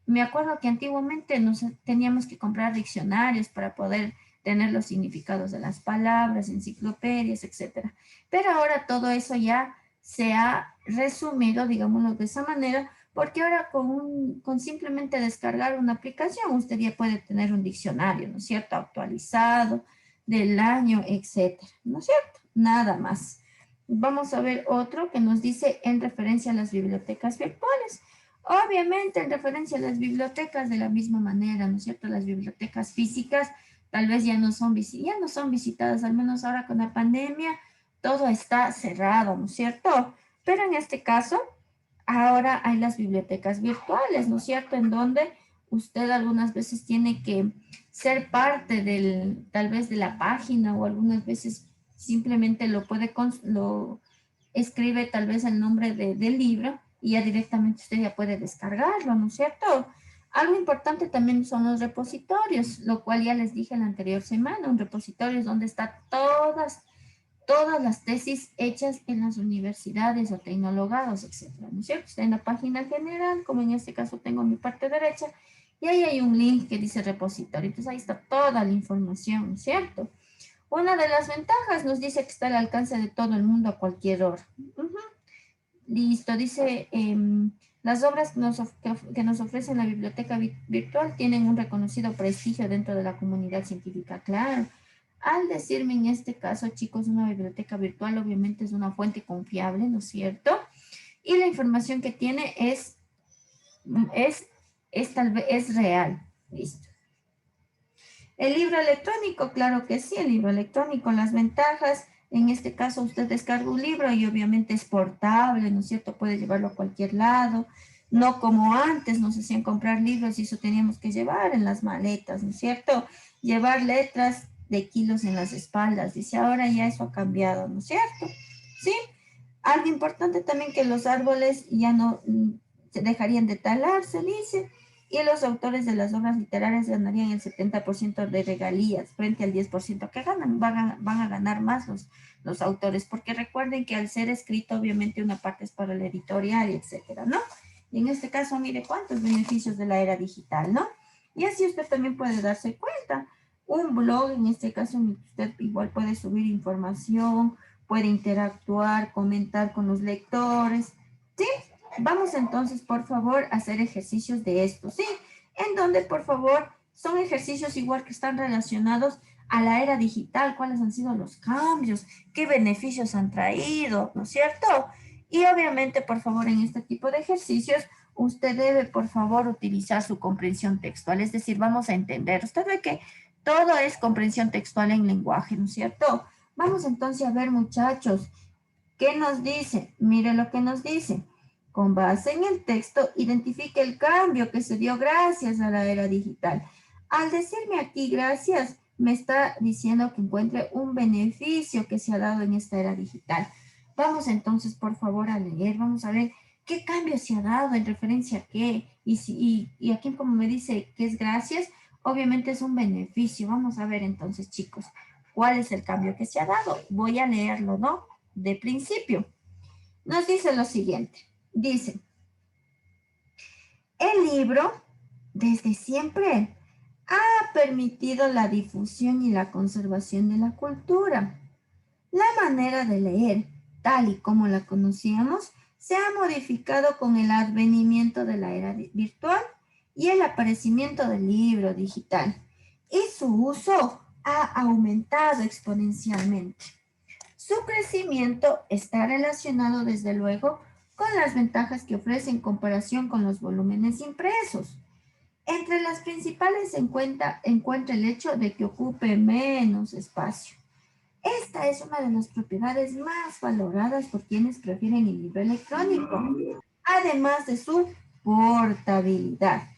Me acuerdo que antiguamente teníamos que comprar diccionarios para poder tener los significados de las palabras, enciclopedias, etcétera. Pero ahora todo eso ya se ha resumido, digámoslo de esa manera, porque ahora con simplemente descargar una aplicación, usted ya puede tener un diccionario, ¿no es cierto? Actualizado, del año, etcétera, ¿no es cierto? Nada más. Vamos a ver otro que nos dice en referencia a las bibliotecas virtuales. Obviamente, en referencia a las bibliotecas de la misma manera, ¿no es cierto? Las bibliotecas físicas tal vez ya no son visitadas, al menos ahora con la pandemia, todo está cerrado, ¿no es cierto? Pero en este caso, ahora hay las bibliotecas virtuales, ¿no es cierto? En donde usted algunas veces tiene que ser parte tal vez de la página o algunas veces simplemente lo escribe tal vez el nombre del libro y ya directamente usted ya puede descargarlo, ¿no es cierto? Algo importante también son los repositorios, lo cual ya les dije la anterior semana, un repositorio es donde están todas las tesis hechas en las universidades o tecnologados, etcétera, ¿no es cierto? Está en la página general, como en este caso tengo en mi parte derecha, y ahí hay un link que dice repositorio, entonces ahí está toda la información, ¿no es cierto? Una de las ventajas nos dice que está al alcance de todo el mundo a cualquier hora. Listo, dice, las obras que nos ofrece la biblioteca virtual tienen un reconocido prestigio dentro de la comunidad científica, claro. Al decirme en este caso, chicos, una biblioteca virtual obviamente es una fuente confiable, ¿no es cierto? Y la información que tiene es real. Listo. El libro electrónico, claro que sí, el libro electrónico, las ventajas, en este caso usted descarga un libro y obviamente es portable, ¿no es cierto? Puede llevarlo a cualquier lado, no como antes nos hacían comprar libros y eso teníamos que llevar en las maletas, ¿no es cierto? Llevar letras de kilos en las espaldas, dice, ahora ya eso ha cambiado, ¿no es cierto? ¿Sí? Algo importante también que los árboles ya no se dejarían de talarse, dice, y los autores de las obras literarias ganarían el 70% de regalías frente al 10% que ganan. Van a ganar más los autores, porque recuerden que al ser escrito, obviamente una parte es para el editorial, etcétera, ¿no? Y en este caso, mire cuántos beneficios de la era digital, ¿no? Y así usted también puede darse cuenta. Un blog, en este caso, usted igual puede subir información, puede interactuar, comentar con los lectores, ¿sí? Vamos entonces, por favor, a hacer ejercicios de esto, ¿sí? En donde, por favor, son ejercicios igual que están relacionados a la era digital, cuáles han sido los cambios, qué beneficios han traído, ¿no es cierto? Y obviamente, por favor, en este tipo de ejercicios, usted debe, por favor, utilizar su comprensión textual, es decir, vamos a entender. Usted ve que todo es comprensión textual en lenguaje, ¿no es cierto? Vamos entonces a ver, muchachos, ¿qué nos dice? Mire lo que nos dice. Con base en el texto, identifique el cambio que se dio gracias a la era digital. Al decirme aquí gracias, me está diciendo que encuentre un beneficio que se ha dado en esta era digital. Vamos entonces, por favor, a leer. Vamos a ver qué cambio se ha dado en referencia a qué. Y aquí como me dice que es gracias, obviamente es un beneficio. Vamos a ver entonces, chicos, cuál es el cambio que se ha dado. Voy a leerlo, ¿no? De principio. Nos dice lo siguiente. Dice, el libro, desde siempre, ha permitido la difusión y la conservación de la cultura. La manera de leer, tal y como la conocíamos, se ha modificado con el advenimiento de la era virtual y el aparecimiento del libro digital, y su uso ha aumentado exponencialmente. Su crecimiento está relacionado, desde luego, con las ventajas que ofrece en comparación con los volúmenes impresos. Entre las principales se encuentra el hecho de que ocupe menos espacio. Esta es una de las propiedades más valoradas por quienes prefieren el libro electrónico, además de su portabilidad.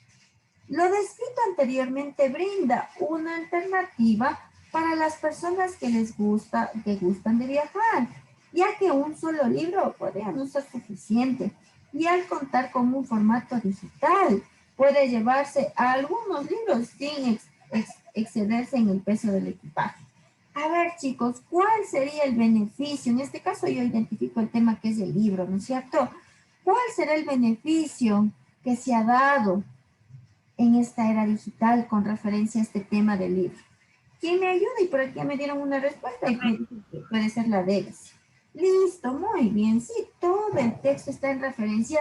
Lo descrito anteriormente brinda una alternativa para las personas que gustan de viajar, ya que un solo libro podría no ser suficiente, y al contar con un formato digital, puede llevarse a algunos libros sin excederse en el peso del equipaje. A ver, chicos, ¿cuál sería el beneficio? En este caso yo identifico el tema que es el libro, ¿no es cierto? ¿Cuál será el beneficio que se ha dado en esta era digital con referencia a este tema del libro? ¿Quién me ayuda? Y por aquí ya me dieron una respuesta y me dicen que puede ser la Delcy. Listo, muy bien. Sí, todo el texto está en referencia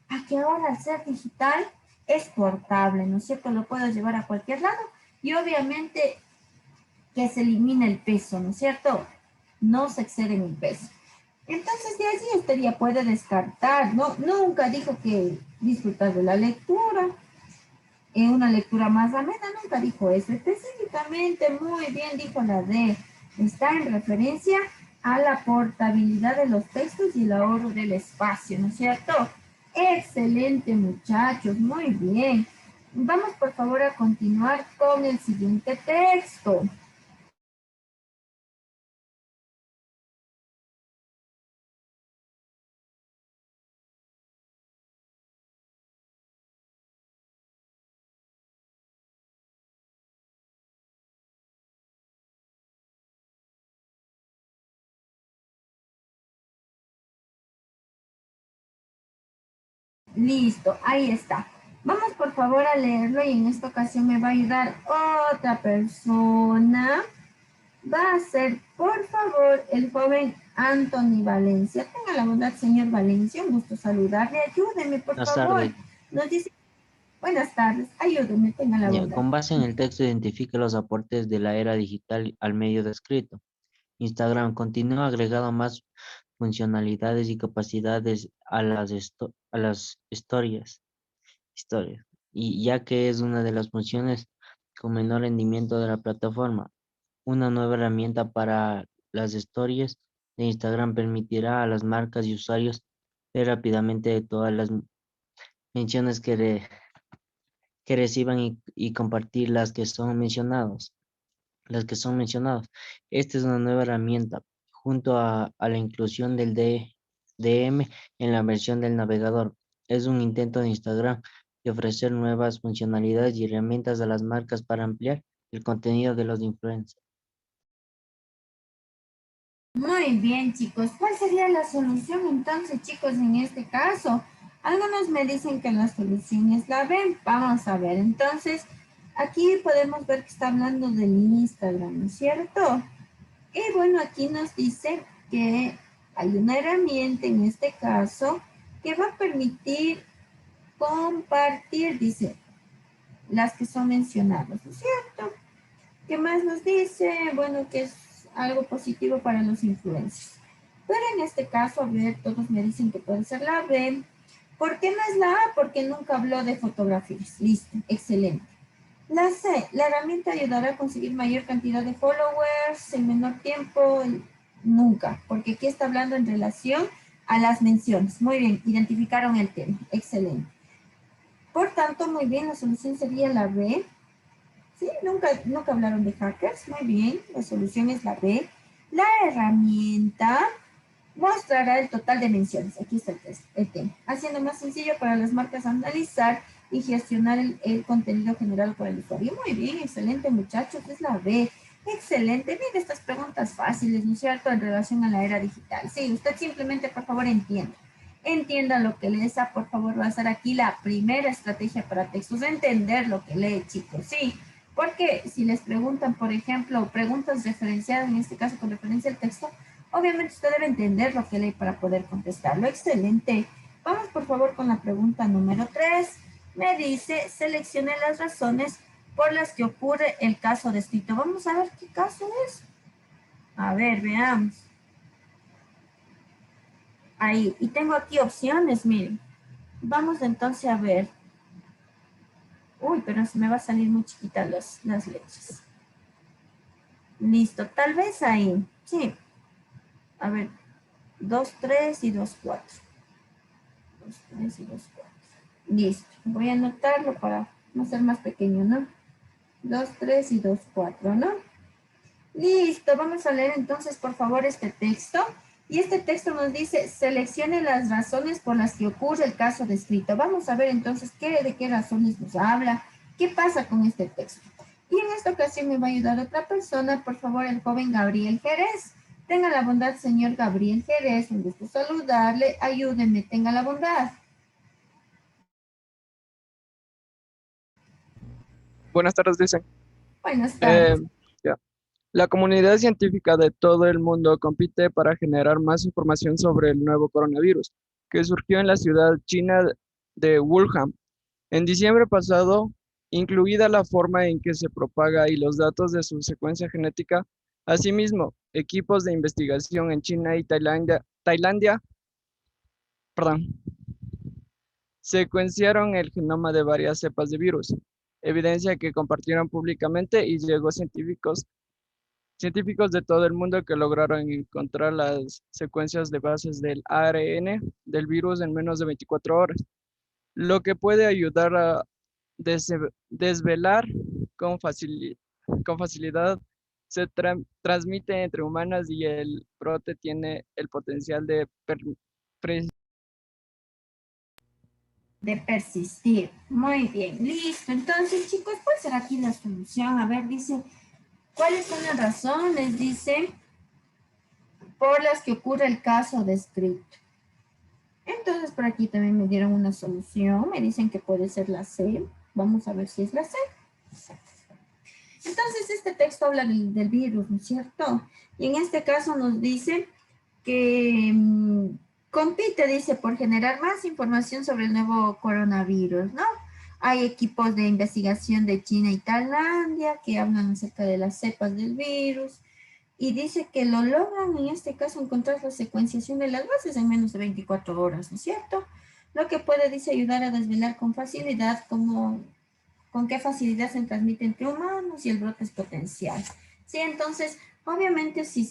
a que ahora al ser digital es portable, ¿no es cierto? Lo puedo llevar a cualquier lado y obviamente que se elimina el peso, ¿no es cierto? No se excede en el peso. Entonces de allí usted ya puede descartar, ¿no? Nunca dijo que disfrutar de la lectura, una lectura más amena, nunca dijo eso. Específicamente, muy bien dijo la D. Está en referencia a la portabilidad de los textos y el ahorro del espacio, ¿no es cierto? Excelente, muchachos, muy bien. Vamos, por favor, a continuar con el siguiente texto. Listo, ahí está. Vamos por favor a leerlo y en esta ocasión me va a ayudar otra persona. Va a ser, por favor, el joven Anthony Valencia. Tenga la bondad, señor Valencia, un gusto saludarle. Ayúdeme, por Buenas favor. tardes. Nos dice, buenas tardes, ayúdeme, tenga la Ya, bondad. con base en el texto identifica los aportes de la era digital al medio descrito. Instagram continúa agregando más funcionalidades y capacidades a las historias, y ya que es una de las funciones con menor rendimiento de la plataforma. Una nueva herramienta para las stories de Instagram permitirá a las marcas y usuarios ver rápidamente todas las menciones que reciban y compartir las que son mencionados. Esta es una nueva herramienta junto a la inclusión del DM en la versión del navegador. Es un intento de Instagram de ofrecer nuevas funcionalidades y herramientas a las marcas para ampliar el contenido de los influencers. Muy bien, chicos. ¿Cuál sería la solución entonces, chicos, en este caso? Algunos me dicen que la solución es la B. Vamos a ver. Entonces, aquí podemos ver que está hablando del Instagram, ¿no es cierto? Y bueno, aquí nos dice que hay una herramienta en este caso que va a permitir compartir, dice, las que son mencionadas, ¿no es cierto? ¿Qué más nos dice? Bueno, que es algo positivo para los influencers. Pero en este caso, a ver, todos me dicen que puede ser la B. ¿Por qué no es la A? Porque nunca habló de fotografías. Listo, excelente. La C, la herramienta ayudará a conseguir mayor cantidad de followers en menor tiempo. Nunca, porque aquí está hablando en relación a las menciones. Muy bien, identificaron el tema. Excelente. Por tanto, muy bien, la solución sería la B. ¿Sí? Nunca hablaron de hackers. Muy bien, la solución es la B. La herramienta mostrará el total de menciones. Aquí está el tema. Haciendo más sencillo para las marcas analizar y gestionar el contenido generado por el usuario. Muy bien, excelente muchachos, es la B. Excelente, mire estas preguntas fáciles, ¿no es cierto?, en relación a la era digital. Sí, usted simplemente, por favor, entienda. Entienda lo que lee, esa, por favor, va a ser aquí la primera estrategia para textos, entender lo que lee, chicos, sí. Porque si les preguntan, por ejemplo, preguntas referenciadas, en este caso con referencia al texto, obviamente usted debe entender lo que lee para poder contestarlo. Excelente. Vamos, por favor, con la pregunta número 3. Me dice, seleccione las razones por las que ocurre el caso descrito. Vamos a ver qué caso es. A ver, veamos. Ahí, y tengo aquí opciones, miren. Vamos entonces a ver. Uy, pero se me va a salir muy chiquita las letras. Listo, tal vez ahí. Sí. A ver, 2, 3 y 2, 4. 2, 3 y 2, 4. Listo. Voy a anotarlo para no ser más pequeño, ¿no? 2, 3 y 2, 4, ¿no? Listo. Vamos a leer entonces, por favor, este texto. Y este texto nos dice, seleccione las razones por las que ocurre el caso descrito. Vamos a ver entonces de qué razones nos habla, qué pasa con este texto. Y en esta ocasión me va a ayudar otra persona, por favor, el joven Gabriel Jerez. Tenga la bondad, señor Gabriel Jerez, un gusto saludarle, ayúdeme, tenga la bondad. Buenas tardes, dicen. Buenas tardes. Ya. La comunidad científica de todo el mundo compite para generar más información sobre el nuevo coronavirus, que surgió en la ciudad china de Wuhan. En diciembre pasado, incluida la forma en que se propaga y los datos de su secuencia genética. Asimismo, equipos de investigación en China y Tailandia, secuenciaron el genoma de varias cepas de virus, evidencia que compartieron públicamente y llegó a científicos de todo el mundo que lograron encontrar las secuencias de bases del ARN del virus en menos de 24 horas, lo que puede ayudar a desvelar con facilidad se transmite entre humanas y el brote tiene el potencial de persistir. Muy bien, listo. Entonces, chicos, ¿cuál será aquí la solución? A ver, dice, ¿cuáles son las razones? Dice, por las que ocurre el caso descrito. Entonces, por aquí también me dieron una solución. Me dicen que puede ser la C. Vamos a ver si es la C. Entonces, este texto habla del virus, ¿no es cierto? Y en este caso nos dice que compite, dice, por generar más información sobre el nuevo coronavirus, ¿no? Hay equipos de investigación de China y Tailandia que hablan acerca de las cepas del virus y dice que lo logran en este caso encontrar la secuenciación de las bases en menos de 24 horas, ¿no es cierto? Lo que puede, dice, ayudar a desvelar con facilidad con qué facilidad se transmite entre humanos y el brote es potencial. Sí, entonces, obviamente, si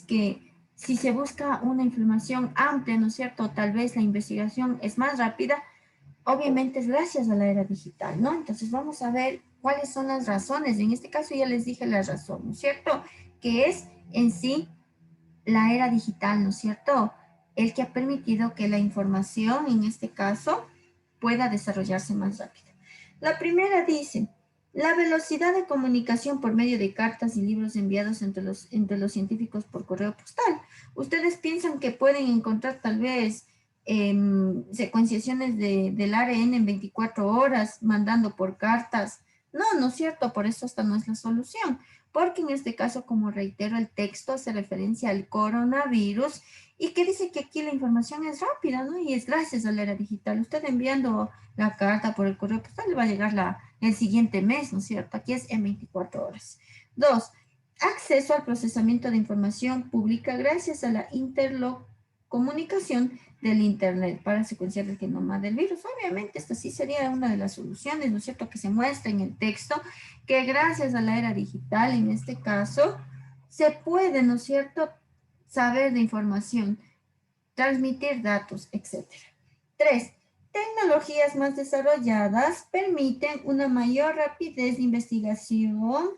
se busca una información amplia, ¿no es cierto? Tal vez la investigación es más rápida, obviamente es gracias a la era digital, ¿no? Entonces, vamos a ver cuáles son las razones. En este caso ya les dije la razón, ¿no es cierto? Que es en sí la era digital, ¿no es cierto? El que ha permitido que la información, en este caso, pueda desarrollarse más rápido. La primera dice, la velocidad de comunicación por medio de cartas y libros enviados entre los científicos por correo postal. Ustedes piensan que pueden encontrar tal vez secuenciaciones del ARN en 24 horas mandando por cartas. No, no es cierto, por eso esta no es la solución. Porque en este caso, como reitero, el texto hace referencia al coronavirus y que dice que aquí la información es rápida, ¿no? Y es gracias a la era digital. Usted enviando la carta por el correo postal le va a llegar el siguiente mes, ¿no es cierto? Aquí es en 24 horas. 2. Acceso al procesamiento de información pública gracias a la intercomunicación del Internet para secuenciar el genoma del virus. Obviamente, esta sí sería una de las soluciones, ¿no es cierto?, que se muestra en el texto, que gracias a la era digital, en este caso, se puede, ¿no es cierto?, saber de información, transmitir datos, etc. 3. Tecnologías más desarrolladas permiten una mayor rapidez de investigación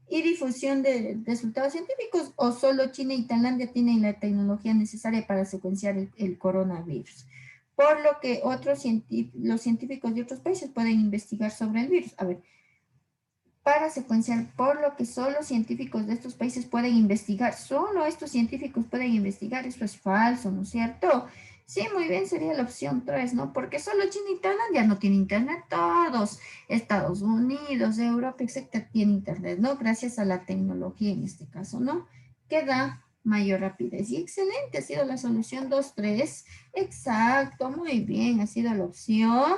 y difusión de resultados científicos, o solo China y Tailandia tienen la tecnología necesaria para secuenciar el coronavirus, por lo que los científicos de otros países pueden investigar sobre el virus. A ver, para secuenciar, por lo que solo científicos de estos países pueden investigar, solo estos científicos pueden investigar, esto es falso, ¿no es cierto? Sí, muy bien, sería la opción 3, ¿no? Porque solo China y Tailandia no tienen internet, todos, Estados Unidos, Europa, etcétera, tienen internet, ¿no? Gracias a la tecnología en este caso, ¿no? Que da mayor rapidez. Y excelente, ha sido la solución 2-3, exacto, muy bien, ha sido la opción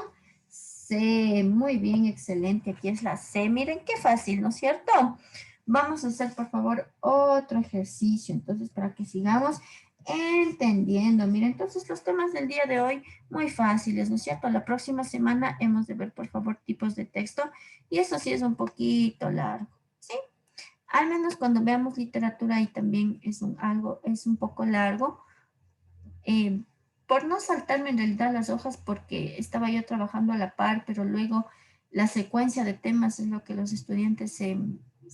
C, muy bien, excelente. Aquí es la C. Miren qué fácil, ¿no es cierto? Vamos a hacer, por favor, otro ejercicio. Entonces, para que sigamos entendiendo. Miren, entonces los temas del día de hoy, muy fáciles, ¿no es cierto? La próxima semana hemos de ver, por favor, tipos de texto. Y eso sí es un poquito largo, ¿sí? Al menos cuando veamos literatura ahí también es un poco largo. Por no saltarme en realidad las hojas porque estaba yo trabajando a la par, pero luego la secuencia de temas es lo que los estudiantes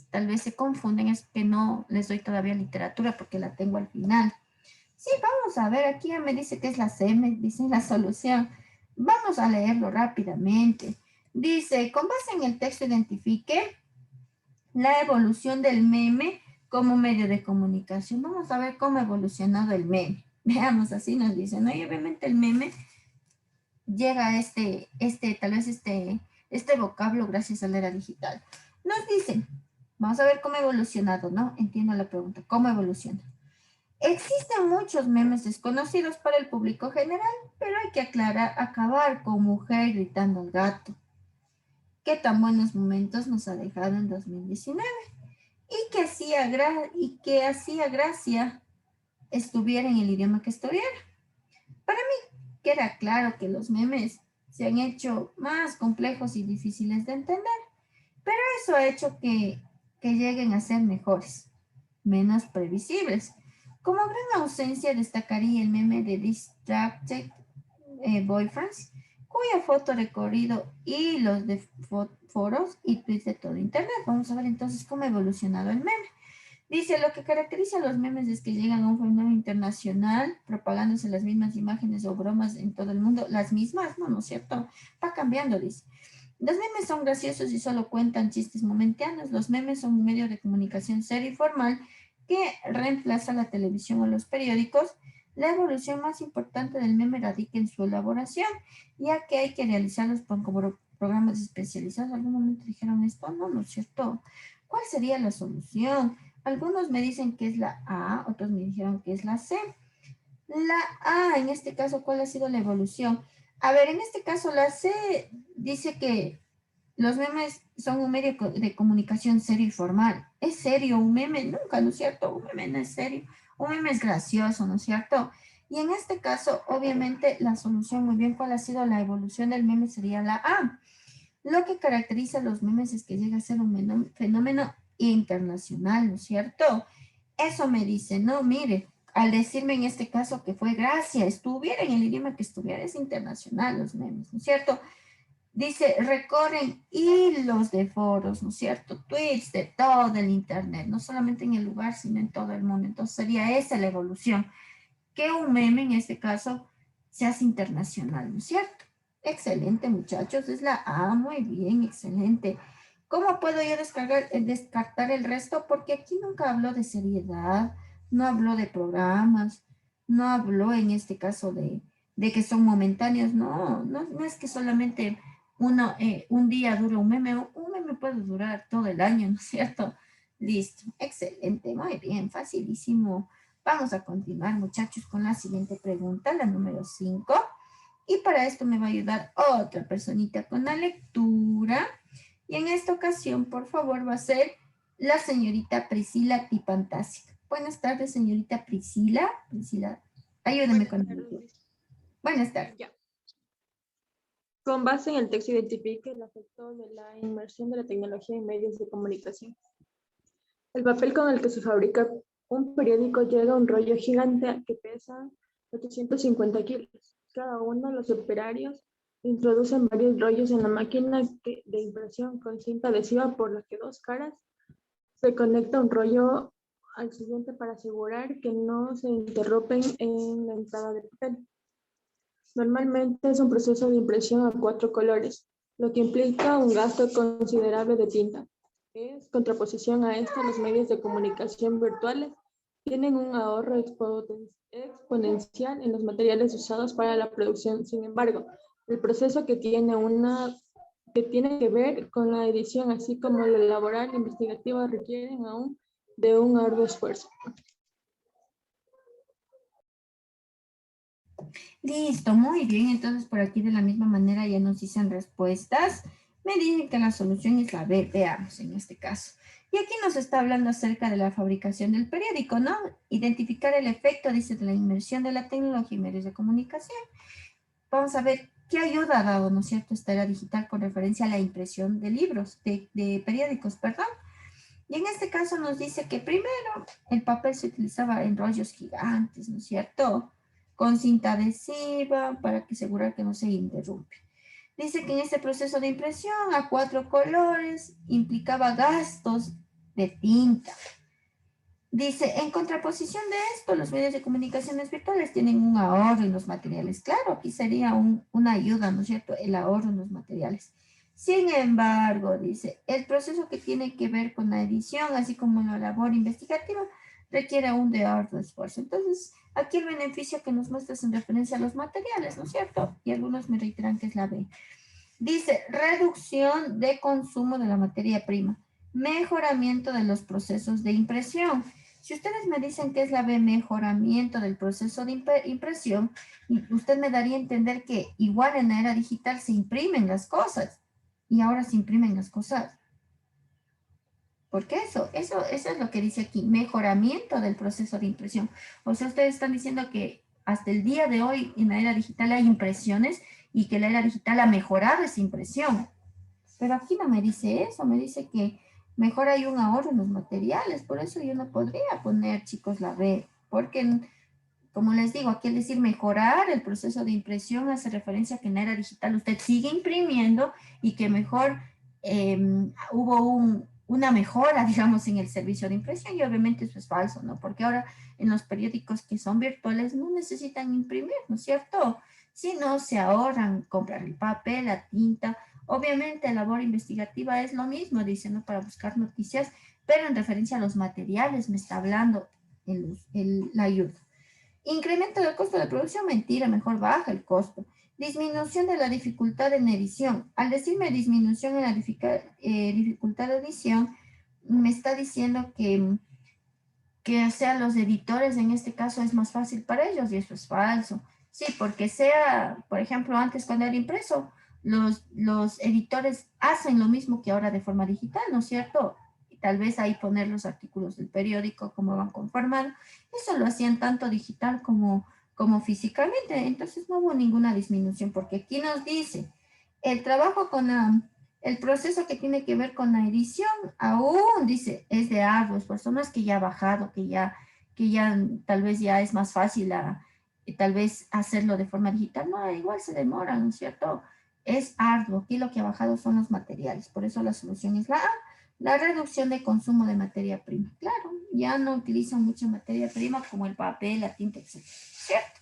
tal vez se confunden, es que no les doy todavía literatura porque la tengo al final. Sí, vamos a ver, aquí ya me dice que es la C, me dice la solución. Vamos a leerlo rápidamente. Dice, con base en el texto identifique la evolución del meme como medio de comunicación. Vamos a ver cómo ha evolucionado el meme. Veamos, así nos dicen, ¿no? Y obviamente el meme llega a tal vez este vocablo gracias a la era digital. Nos dicen, vamos a ver cómo ha evolucionado, ¿no? Entiendo la pregunta, ¿cómo evoluciona? Existen muchos memes desconocidos para el público general, pero hay que acabar con mujer gritando al gato. Qué tan buenos momentos nos ha dejado en 2019. Y que hacía gracia estuviera en el idioma que estuviera. Para mí queda claro que los memes se han hecho más complejos y difíciles de entender, pero eso ha hecho que lleguen a ser mejores, menos previsibles. Como gran ausencia destacaría el meme de Distracted Boyfriends, cuya foto recorrido hilos de foros y tweets de todo internet. Vamos a ver entonces cómo ha evolucionado el meme. Dice, lo que caracteriza a los memes es que llegan a un fenómeno internacional, propagándose las mismas imágenes o bromas en todo el mundo. Las mismas, ¿no es cierto? Va cambiando, dice. Los memes son graciosos y solo cuentan chistes momentáneos. Los memes son un medio de comunicación serio y formal que reemplaza la televisión o los periódicos. La evolución más importante del meme radica en su elaboración, ya que hay que realizarlos como programas especializados. ¿En algún momento dijeron esto? No es cierto. ¿Cuál sería la solución? Algunos me dicen que es la A, otros me dijeron que es la C. La A, en este caso, ¿cuál ha sido la evolución? A ver, en este caso la C dice que los memes son un medio de comunicación serio y formal. ¿Es serio un meme? Nunca, ¿no es cierto? Un meme no es serio. Un meme es gracioso, ¿no es cierto? Y en este caso, obviamente, la solución, muy bien, ¿cuál ha sido la evolución del meme? Sería la A. Lo que caracteriza a los memes es que llega a ser un fenómeno internacional, ¿no es cierto? Eso me dice, no, mire, al decirme en este caso que fue gracia, estuviera en el idioma que estuviera, es internacional los memes, ¿no es cierto? Dice, recorren hilos de foros, ¿no es cierto? Tweets de todo el internet, no solamente en el lugar, sino en todo el mundo. Entonces sería esa la evolución, que un meme en este caso se hace internacional, ¿no es cierto? Excelente, muchachos, es la A, muy bien, excelente. ¿Cómo puedo yo descartar el resto? Porque aquí nunca habló de seriedad, no habló de programas, no habló en este caso de que son momentáneos, no es que solamente un día dura un meme puede durar todo el año, ¿no es cierto? Listo, excelente, muy bien, facilísimo. Vamos a continuar, muchachos, con la siguiente pregunta, la número 5. Y para esto me va a ayudar otra personita con la lectura. Y en esta ocasión, por favor, va a ser la señorita Priscila Tipantásica. Buenas tardes, señorita Priscila. Priscila, ayúdeme con el lectura. Buenas tardes. Ya. Con base en el texto identifique el efecto de la inmersión de la tecnología en medios de comunicación. El papel con el que se fabrica un periódico llega a un rollo gigante que pesa 850 kilos. Cada uno de los operarios Introducen varios rollos en la máquina de impresión con cinta adhesiva por la que dos caras. Se conecta un rollo al siguiente para asegurar que no se interrumpen en la entrada de papel. Normalmente es un proceso de impresión a 4 colores, lo que implica un gasto considerable de tinta. En contraposición a esto, los medios de comunicación virtuales tienen un ahorro exponencial en los materiales usados para la producción. Sin embargo, el proceso que tiene que ver con la edición, así como lo laboral e investigativo, requieren aún de un arduo esfuerzo. Listo, muy bien. Entonces, por aquí de la misma manera ya nos dicen respuestas. Me dicen que la solución es la B. Veamos en este caso. Y aquí nos está hablando acerca de la fabricación del periódico, ¿no? Identificar el efecto, dice, de la inmersión de la tecnología y medios de comunicación. Vamos a ver qué ayuda ha dado, ¿no es cierto?, esta era digital con referencia a la impresión de libros, de periódicos, perdón. Y en este caso nos dice que primero el papel se utilizaba en rollos gigantes, ¿no es cierto?, con cinta adhesiva para asegurar que no se interrumpe. Dice que en este proceso de impresión a 4 colores implicaba gastos de tinta. Dice, en contraposición de esto, los medios de comunicaciones virtuales tienen un ahorro en los materiales. Claro, aquí sería una ayuda, ¿no es cierto?, el ahorro en los materiales. Sin embargo, dice, el proceso que tiene que ver con la edición, así como la labor investigativa, requiere aún de arduo esfuerzo. Entonces, aquí el beneficio que nos muestra es en referencia a los materiales, ¿no es cierto? Y algunos me reiteran que es la B. Dice, reducción de consumo de la materia prima, mejoramiento de los procesos de impresión. Si ustedes me dicen que es la B, mejoramiento del proceso de impresión, usted me daría a entender que igual en la era digital se imprimen las cosas y ahora se imprimen las cosas. ¿Por qué eso es lo que dice aquí, mejoramiento del proceso de impresión. O sea, ustedes están diciendo que hasta el día de hoy en la era digital hay impresiones y que la era digital ha mejorado esa impresión. Pero aquí no me dice eso, me dice que mejor hay un ahorro en los materiales. Por eso yo no podría poner, chicos, la B, porque, como les digo, aquí al decir mejorar el proceso de impresión hace referencia a que en la era digital usted sigue imprimiendo y que mejor hubo una mejora, digamos, en el servicio de impresión, y obviamente eso es falso, ¿no? Porque ahora en los periódicos que son virtuales no necesitan imprimir, ¿no es cierto? Sino se ahorran comprar el papel, la tinta. Obviamente la labor investigativa es lo mismo, dice, ¿no?, para buscar noticias, pero en referencia a los materiales me está hablando la ayuda. Incremento del costo de producción, mentira, mejor baja el costo. Disminución de la dificultad en edición. Al decirme disminución en la dificultad de edición, me está diciendo que sea los editores, en este caso es más fácil para ellos, y eso es falso. Sí, porque por ejemplo, antes cuando era impreso, los editores hacen lo mismo que ahora de forma digital, ¿no es cierto? Y tal vez ahí poner los artículos del periódico, cómo van conformando. Eso lo hacían tanto digital como físicamente. Entonces no hubo ninguna disminución, porque aquí nos dice, el trabajo el proceso que tiene que ver con la edición, aún dice, es de arduos, personas que ya ha bajado, que ya tal vez ya es más fácil tal vez hacerlo de forma digital. No, igual se demora, ¿no es cierto? Es arduo. Aquí lo que ha bajado son los materiales. Por eso la solución es la A, la reducción de consumo de materia prima. Claro, ya no utilizan mucha materia prima como el papel, la tinta, etc. ¿Cierto?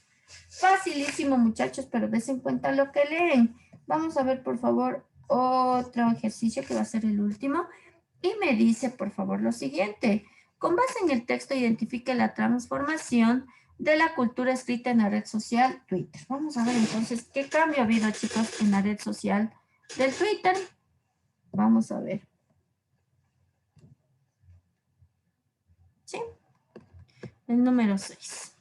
Facilísimo, muchachos, pero des en cuenta lo que leen. Vamos a ver, por favor, otro ejercicio que va a ser el último. Y me dice, por favor, lo siguiente. Con base en el texto, identifique la transformación de la cultura escrita en la red social Twitter. Vamos a ver entonces qué cambio ha habido, chicos, en la red social del Twitter. Vamos a ver. ¿Sí? El número 6.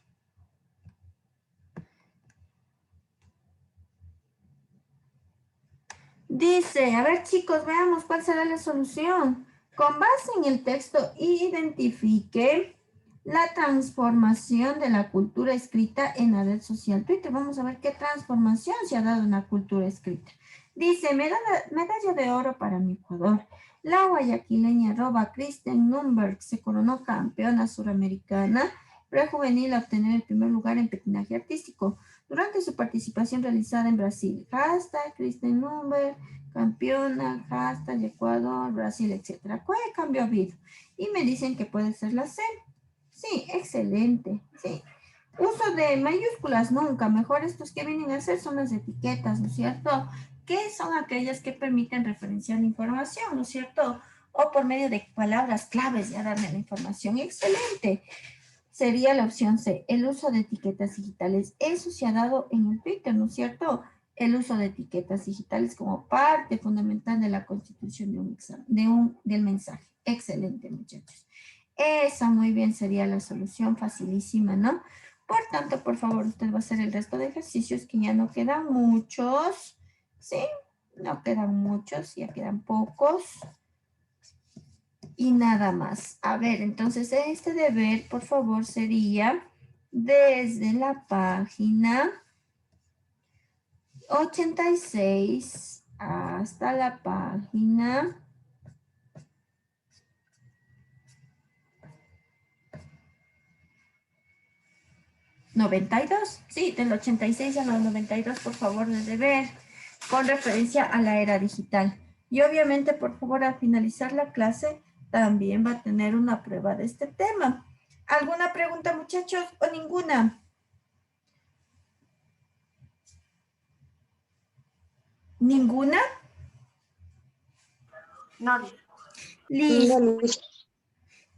Dice, a ver, chicos, veamos cuál será la solución. Con base en el texto, identifique la transformación de la cultura escrita en la red social Twitter. Vamos a ver qué transformación se ha dado en la cultura escrita. Dice, medalla de oro para mi Ecuador. La guayaquileña Kristen Nunberg se coronó campeona suramericana prejuvenil a obtener el primer lugar en patinaje artístico. durante su participación realizada en Brasil. Hashtag Kristen Number, campeona, hashtag Ecuador, Brasil, etc. ¿Cuál cambio ha habido? Y me dicen que puede ser la C. Sí, excelente. Sí. Uso de mayúsculas nunca. Mejor estos que vienen a ser son las etiquetas, ¿no es cierto? Que son aquellas que permiten referenciar la información, ¿no es cierto? O por medio de palabras claves ya darle la información. Excelente. Sería la opción C, el uso de etiquetas digitales. Eso se ha dado en el Twitter, ¿no es cierto? El uso de etiquetas digitales como parte fundamental de la constitución del mensaje. Excelente, muchachos. Esa muy bien sería la solución, facilísima, ¿no? Por tanto, por favor, usted va a hacer el resto de ejercicios que ya no quedan muchos. ¿Sí? No quedan muchos, ya quedan pocos. Y nada más. A ver, entonces este deber, por favor, sería desde la página 86 hasta la página 92. Sí, del 86 a los 92, por favor, de deber, con referencia a la era digital. Y obviamente, por favor, al finalizar la clase, también va a tener una prueba de este tema. ¿Alguna pregunta, muchachos, o ninguna? ¿Ninguna? No. Listo.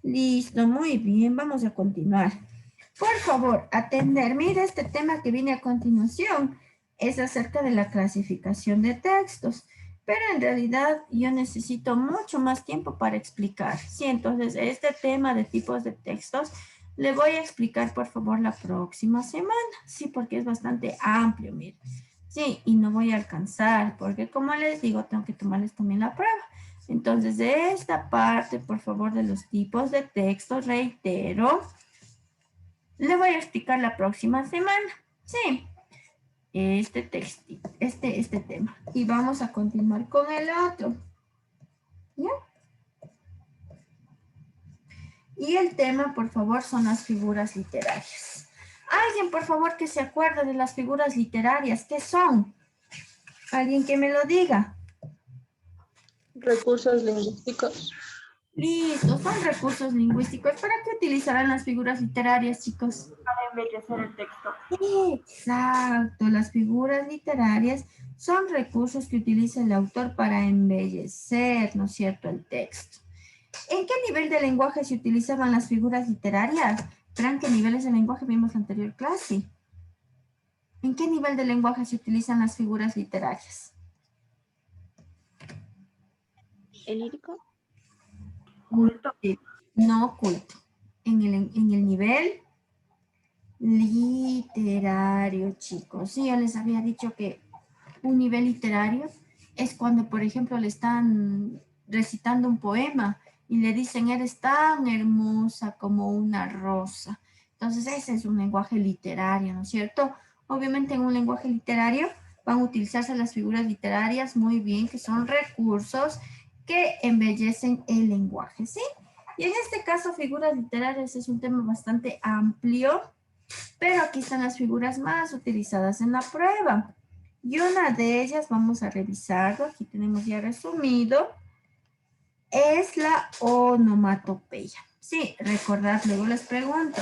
Listo, muy bien, vamos a continuar. Por favor, atender. Mira, este tema que viene a continuación es acerca de la clasificación de textos, pero en realidad yo necesito mucho más tiempo para explicar. Sí, entonces este tema de tipos de textos le voy a explicar, por favor, la próxima semana. Sí, porque es bastante amplio, mira. Sí, y no voy a alcanzar, porque como les digo, tengo que tomarles también la prueba. Entonces, de esta parte, por favor, de los tipos de textos, reitero, le voy a explicar la próxima semana. Sí, este tema. Y vamos a continuar con el otro. ¿Ya? Y el tema, por favor, son las figuras literarias. Alguien, por favor, que se acuerde de las figuras literarias. ¿Qué son? Alguien que me lo diga. Recursos lingüísticos. Listo, son recursos lingüísticos. ¿Para qué utilizarán las figuras literarias, chicos? Para embellecer el texto. Exacto, las figuras literarias son recursos que utiliza el autor para embellecer, ¿no es cierto?, el texto. ¿En qué nivel de lenguaje se utilizaban las figuras literarias? ¿Verán qué niveles de lenguaje vimos en la anterior clase? ¿En qué nivel de lenguaje se utilizan las figuras literarias? ¿El lírico? Culto. No culto. En el nivel literario, chicos. Sí, yo les había dicho que un nivel literario es cuando, por ejemplo, le están recitando un poema y le dicen, eres tan hermosa como una rosa. Entonces, ese es un lenguaje literario, ¿no es cierto? Obviamente, en un lenguaje literario van a utilizarse las figuras literarias muy bien, que son recursos que embellecen el lenguaje, ¿sí? Y en este caso, figuras literarias es un tema bastante amplio, pero aquí están las figuras más utilizadas en la prueba. Y una de ellas, vamos a revisarlo, aquí tenemos ya resumido, es la onomatopeya. Sí, recordad, luego les pregunto.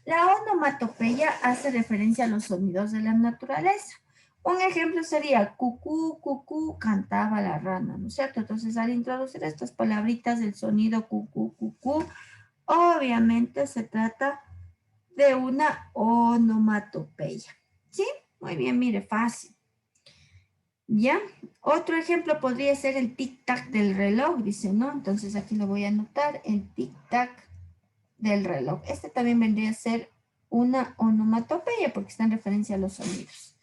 La onomatopeya hace referencia a los sonidos de la naturaleza. Un ejemplo sería cucú, cucú, cantaba la rana, ¿no es cierto? Entonces, al introducir estas palabritas del sonido cucú, cucú, obviamente se trata de una onomatopeya. ¿Sí? Muy bien, mire, fácil. ¿Ya? Otro ejemplo podría ser el tic-tac del reloj, dice, ¿no? Entonces aquí lo voy a anotar, el tic-tac del reloj. Este también vendría a ser una onomatopeya porque está en referencia a los sonidos.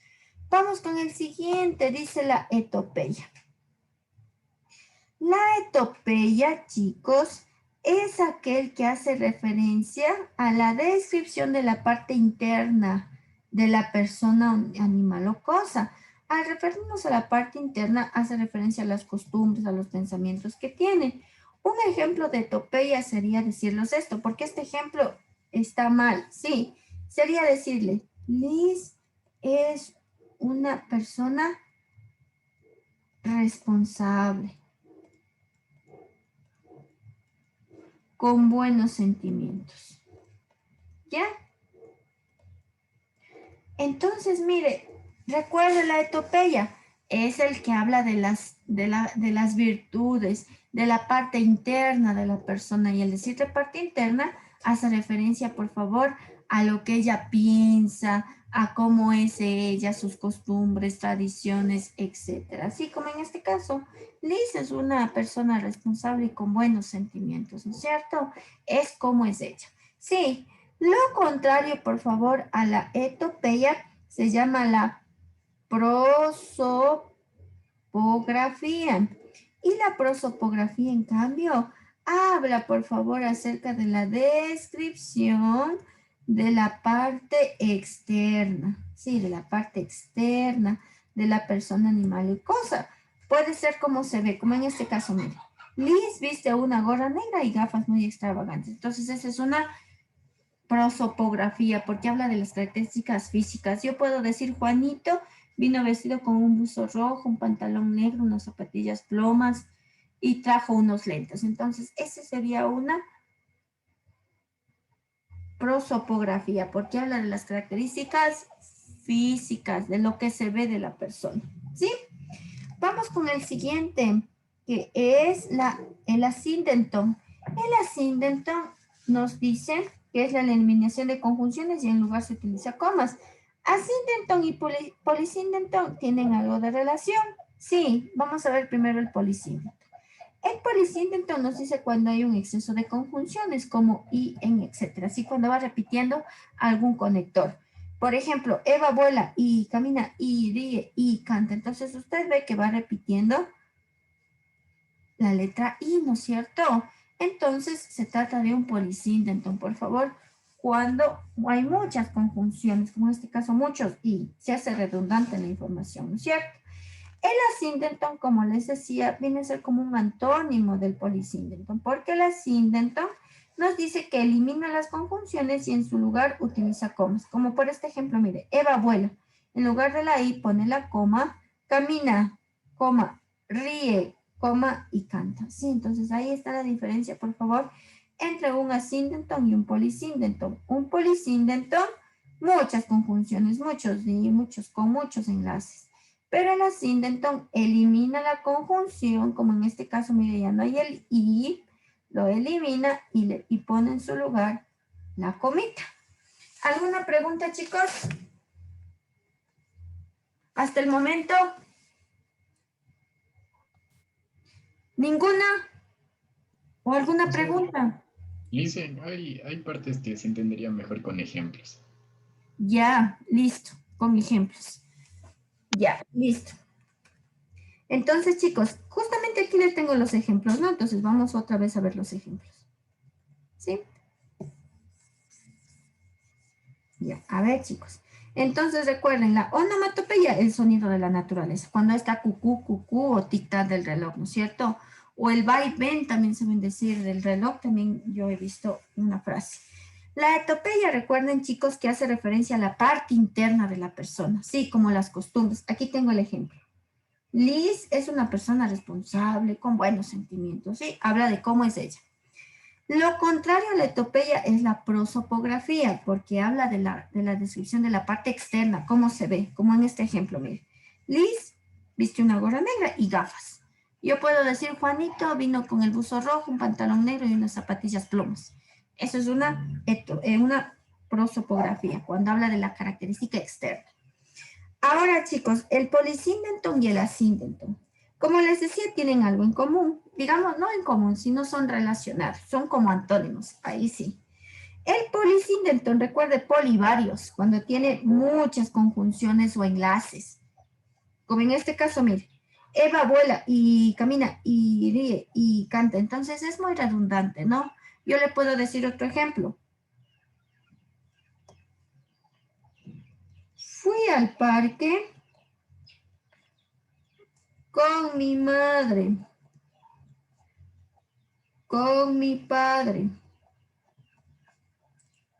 Vamos con el siguiente, dice la etopeya. La etopeya, chicos, es aquel que hace referencia a la descripción de la parte interna de la persona, animal o cosa. Al referirnos a la parte interna, hace referencia a las costumbres, a los pensamientos que tiene. Un ejemplo de etopeya sería decirles esto, porque este ejemplo está mal. Sí, sería decirle, Liz es una persona responsable, con buenos sentimientos. ¿Ya? Entonces, mire, recuerda la etopeya, es el que habla de las virtudes, de la parte interna de la persona. Y el decir de parte interna hace referencia, por favor, a lo que ella piensa, a cómo es ella, sus costumbres, tradiciones, etc. Así como en este caso, Liz es una persona responsable y con buenos sentimientos, ¿no es cierto? Es como es ella. Sí. Lo contrario, por favor, a la etopeya se llama la prosopografía. Y la prosopografía, en cambio, habla, por favor, acerca de la descripción de la parte externa. Sí, de la parte externa de la persona, animal y cosa. Puede ser como se ve, como en este caso, mire. Liz viste una gorra negra y gafas muy extravagantes. Entonces, esa es una prosopografía, porque habla de las características físicas. Yo puedo decir, Juanito vino vestido con un buzo rojo, un pantalón negro, unas zapatillas plomas y trajo unos lentes. Entonces, ese sería una prosopografía, porque habla de las características físicas, de lo que se ve de la persona. ¿Sí? Vamos con el siguiente, que es el asíndenton. El asíndenton nos dice que es la eliminación de conjunciones y en lugar se utiliza comas. Asíndenton y polisíndenton tienen algo de relación. Sí, vamos a ver primero el polisíndenton. El polisíndenton nos dice cuando hay un exceso de conjunciones como y, en, etc. Así cuando va repitiendo algún conector. Por ejemplo, Eva vuela y camina y ríe y canta. Entonces usted ve que va repitiendo la letra I, ¿no es cierto? Entonces se trata de un polisíndenton, por favor. Cuando hay muchas conjunciones, como en este caso muchos y, se hace redundante la información, ¿no es cierto? El asíndenton, como les decía, viene a ser como un antónimo del polisíndenton, porque el asíndenton nos dice que elimina las conjunciones y en su lugar utiliza comas. Como por este ejemplo, mire, Eva vuela. En lugar de la I pone la coma, camina, coma, ríe, coma y canta. Sí, entonces ahí está la diferencia, por favor, entre un asíndenton y un polisíndenton. Un polisíndenton, muchas conjunciones, muchos y muchos con muchos enlaces. Pero el asíndenton elimina la conjunción, como en este caso, mire, ya no hay el I, lo elimina y pone en su lugar la comita. ¿Alguna pregunta, chicos? Hasta el momento. ¿Ninguna? ¿O alguna pregunta? Lice, hay partes que se entenderían mejor con ejemplos. Ya, listo, con ejemplos. Ya, listo. Entonces, chicos, justamente aquí les tengo los ejemplos, ¿no? Entonces vamos otra vez a ver los ejemplos. ¿Sí? Ya, a ver, chicos. Entonces recuerden, la onomatopeya, el sonido de la naturaleza. Cuando está cucú, cucú o tic-tac del reloj, ¿no es cierto? O el va y ven también se ven decir del reloj, también yo he visto una frase. La etopeya, recuerden, chicos, que hace referencia a la parte interna de la persona, sí, como las costumbres. Aquí tengo el ejemplo. Liz es una persona responsable, con buenos sentimientos, ¿sí? Habla de cómo es ella. Lo contrario a la etopeya es la prosopografía, porque habla de la descripción de la parte externa, cómo se ve, como en este ejemplo, mire. Liz viste una gorra negra y gafas. Yo puedo decir, Juanito vino con el buzo rojo, un pantalón negro y unas zapatillas plomas. Eso es una prosopografía, cuando habla de la característica externa. Ahora, chicos, el polisíndenton y el asíndenton. Como les decía, tienen algo en común. Digamos, no en común, sino son relacionados. Son como antónimos. Ahí sí. El polisíndenton, recuerde, polivarios, cuando tiene muchas conjunciones o enlaces. Como en este caso, mire. Eva vuela y camina y ríe y canta. Entonces es muy redundante, ¿no? Yo le puedo decir otro ejemplo. Fui al parque con mi madre, con mi padre,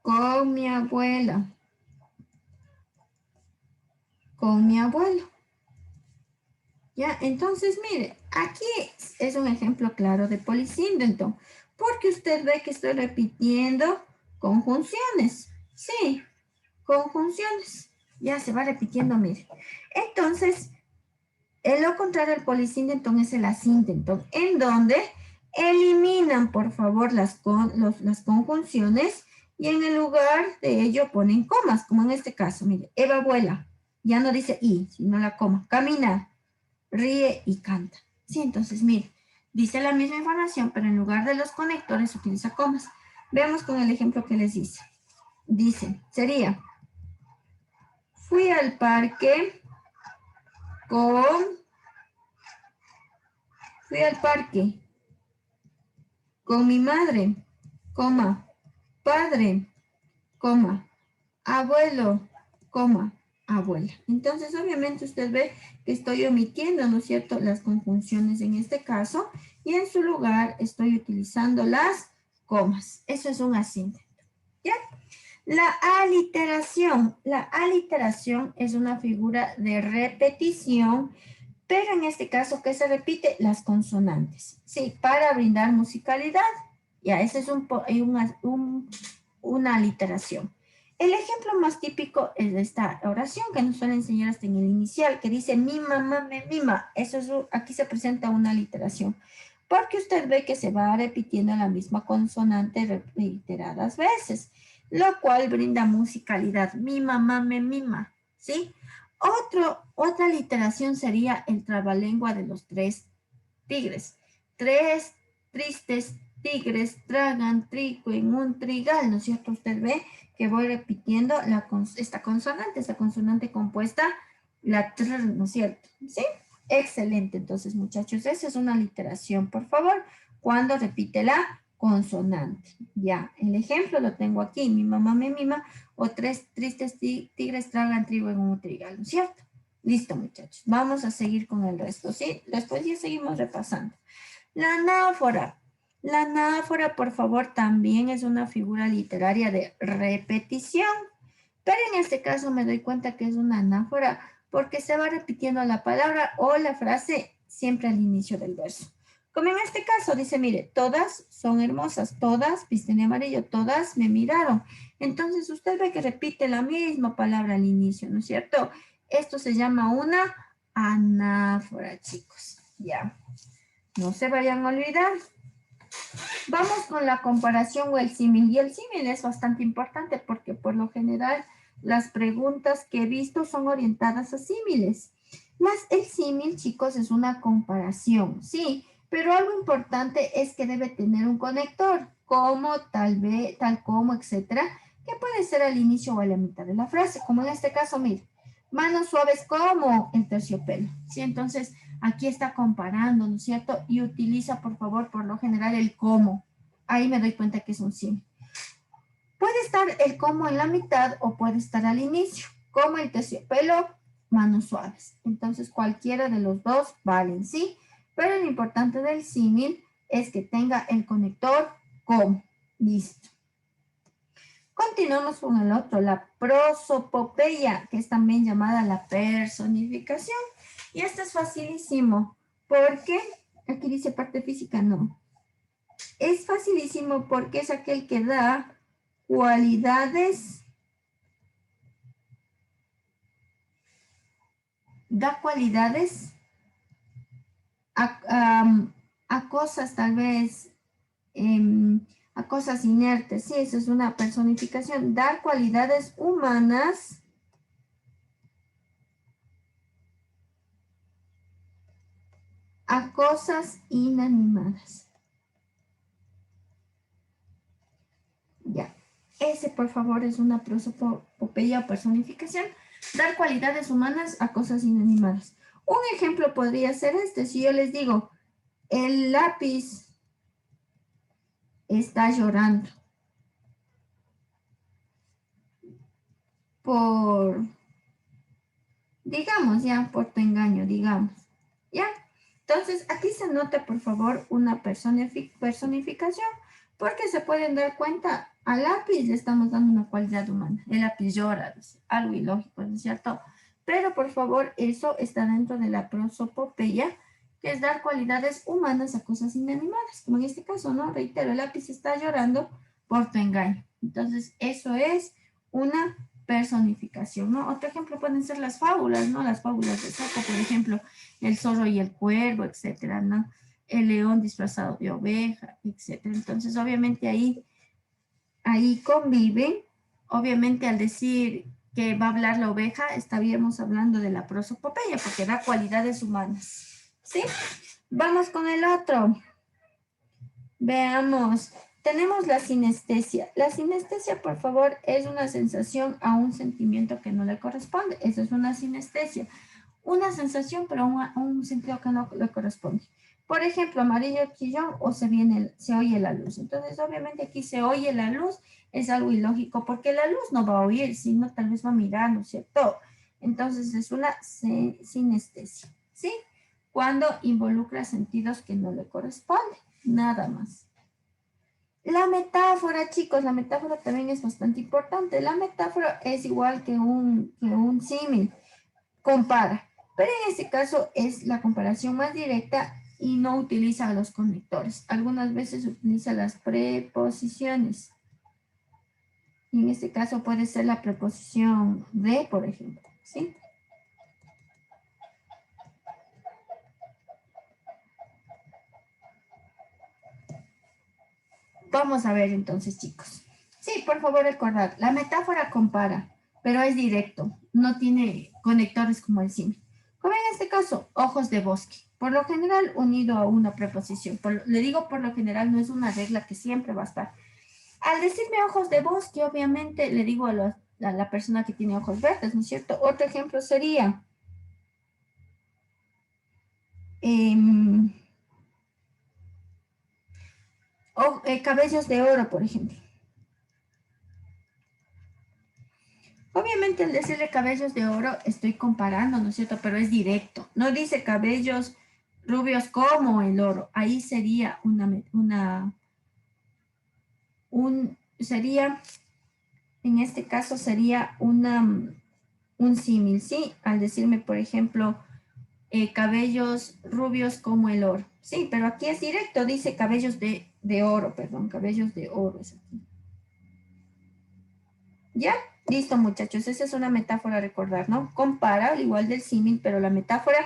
con mi abuela, con mi abuelo. Ya, entonces, mire, aquí es un ejemplo claro de polisíndeto, porque usted ve que estoy repitiendo conjunciones. Sí, conjunciones. Ya se va repitiendo, mire. Entonces, lo contrario al polisíndeto es el asíndeto, en donde eliminan, por favor, las conjunciones y en el lugar de ello ponen comas, como en este caso, mire, Eva vuela, ya no dice y, sino la coma, camina, ríe y canta. Sí, entonces, mire, dice la misma información, pero en lugar de los conectores utiliza comas. Veamos con el ejemplo que les hice. Dice, sería, fui al parque con mi madre, coma, padre, coma, abuelo, coma, abuela. Entonces, obviamente usted ve que estoy omitiendo, ¿no es cierto?, las conjunciones en este caso, y en su lugar estoy utilizando las comas. Eso es un asíndeto, ¿ya? La aliteración es una figura de repetición, pero en este caso, ¿qué se repite? Las consonantes, ¿sí? Para brindar musicalidad. Ya, esa es una aliteración. El ejemplo más típico es de esta oración que nos suele enseñar hasta en el inicial, que dice, mi mamá me mima. Aquí se presenta una aliteración, porque usted ve que se va repitiendo la misma consonante reiteradas veces, lo cual brinda musicalidad. Mi mamá me mima, ¿sí? Otra aliteración sería el trabalengua de los 3 tigres. 3 tristes tigres tragan trigo en un trigal, ¿no es cierto? Usted ve que voy repitiendo esta consonante compuesta, la tr, ¿no es cierto? ¿Sí? Excelente, entonces muchachos, esa es una aliteración, por favor, cuando repite la consonante. Ya, el ejemplo lo tengo aquí, mi mamá me mima, o 3 tristes tigres tragan trigo en un trigal, ¿no es cierto? Listo, muchachos. Vamos a seguir con el resto, ¿sí? Después ya seguimos repasando. La anáfora. La anáfora, por favor, también es una figura literaria de repetición. Pero en este caso me doy cuenta que es una anáfora porque se va repitiendo la palabra o la frase siempre al inicio del verso. Como en este caso dice, mire, todas son hermosas, todas visten de amarillo, todas me miraron. Entonces usted ve que repite la misma palabra al inicio, ¿no es cierto? Esto se llama una anáfora, chicos. Ya, no se vayan a olvidar. Vamos con la comparación o el símil. Y el símil es bastante importante porque por lo general las preguntas que he visto son orientadas a símiles. El símil, chicos, es una comparación, sí, pero algo importante es que debe tener un conector, como, tal vez, tal como, etcétera, que puede ser al inicio o a la mitad de la frase, como en este caso, mire, manos suaves como el terciopelo, ¿sí? Entonces, aquí está comparando, ¿no es cierto? Y utiliza, por favor, por lo general, el como. Ahí me doy cuenta que es un símil. Puede estar el como en la mitad o puede estar al inicio, como el terciopelo, manos suaves. Entonces, cualquiera de los dos valen, ¿sí? Pero lo importante del símil es que tenga el conector como. Listo. Continuamos con el otro, la prosopopeya, que es también llamada la personificación. Y esto es facilísimo, porque aquí dice parte física, no. Es facilísimo porque es aquel que da cualidades, a cosas tal vez, a cosas inertes. Sí, eso es una personificación. Dar cualidades humanas a cosas inanimadas. Ya. Ese, por favor, es una prosopopeya o personificación. Dar cualidades humanas a cosas inanimadas. Un ejemplo podría ser este. Si yo les digo, el lápiz está llorando por, digamos, ya, por tu engaño, digamos. ¿Ya? Entonces, aquí se nota, por favor, una personificación, porque se pueden dar cuenta, al lápiz le estamos dando una cualidad humana. El lápiz llora, algo ilógico, ¿no es cierto? Pero por favor, eso está dentro de la prosopopeya, que es dar cualidades humanas a cosas inanimadas, como en este caso, ¿no? Reitero, el lápiz está llorando por tu engaño. Entonces, eso es una personificación, ¿no? Otro ejemplo pueden ser las fábulas, ¿no? Las fábulas de Esopo, por ejemplo, el zorro y el cuervo, etcétera, ¿no? El león disfrazado de oveja, etcétera. Entonces, obviamente ahí conviven. Obviamente, al decir que va a hablar la oveja, estaríamos hablando de la prosopopeya, porque da cualidades humanas, ¿sí? Vamos con el otro. Veamos. Tenemos la sinestesia. La sinestesia, por favor, es una sensación a un sentimiento que no le corresponde. Eso es una sinestesia. Una sensación, pero a un sentido que no le corresponde. Por ejemplo, amarillo chillón o se oye la luz. Entonces, obviamente aquí se oye la luz, es algo ilógico, porque la luz no va a oír, sino tal vez va a mirar, ¿no es cierto? Entonces, es una sinestesia, ¿sí? Cuando involucra sentidos que no le corresponden, nada más. La metáfora, chicos, la metáfora también es bastante importante. La metáfora es igual que un símil, compara. Pero en este caso es la comparación más directa y no utiliza a los conectores. Algunas veces utiliza las preposiciones. Y en este caso puede ser la preposición de, por ejemplo, ¿sí? Vamos a ver entonces, chicos. Sí, por favor, recordad. La metáfora compara, pero es directo. No tiene conectores como el símil. Como en este caso, ojos de bosque. Por lo general, unido a una preposición. Le digo por lo general, no es una regla que siempre va a estar. Al decirme ojos de bosque, obviamente, le digo a la persona que tiene ojos verdes, ¿no es cierto? Otro ejemplo sería... cabellos de oro, por ejemplo. Obviamente al decirle cabellos de oro estoy comparando, ¿no es cierto? Pero es directo. No dice cabellos rubios como el oro. Ahí sería en este caso sería un símil, ¿sí? Al decirme, por ejemplo, cabellos rubios como el oro. Sí, pero aquí es directo, dice cabellos de oro, perdón, cabellos de oro es aquí. ¿Ya? Listo, muchachos. Esa es una metáfora a recordar, ¿no? Compara, al igual del símil, pero la metáfora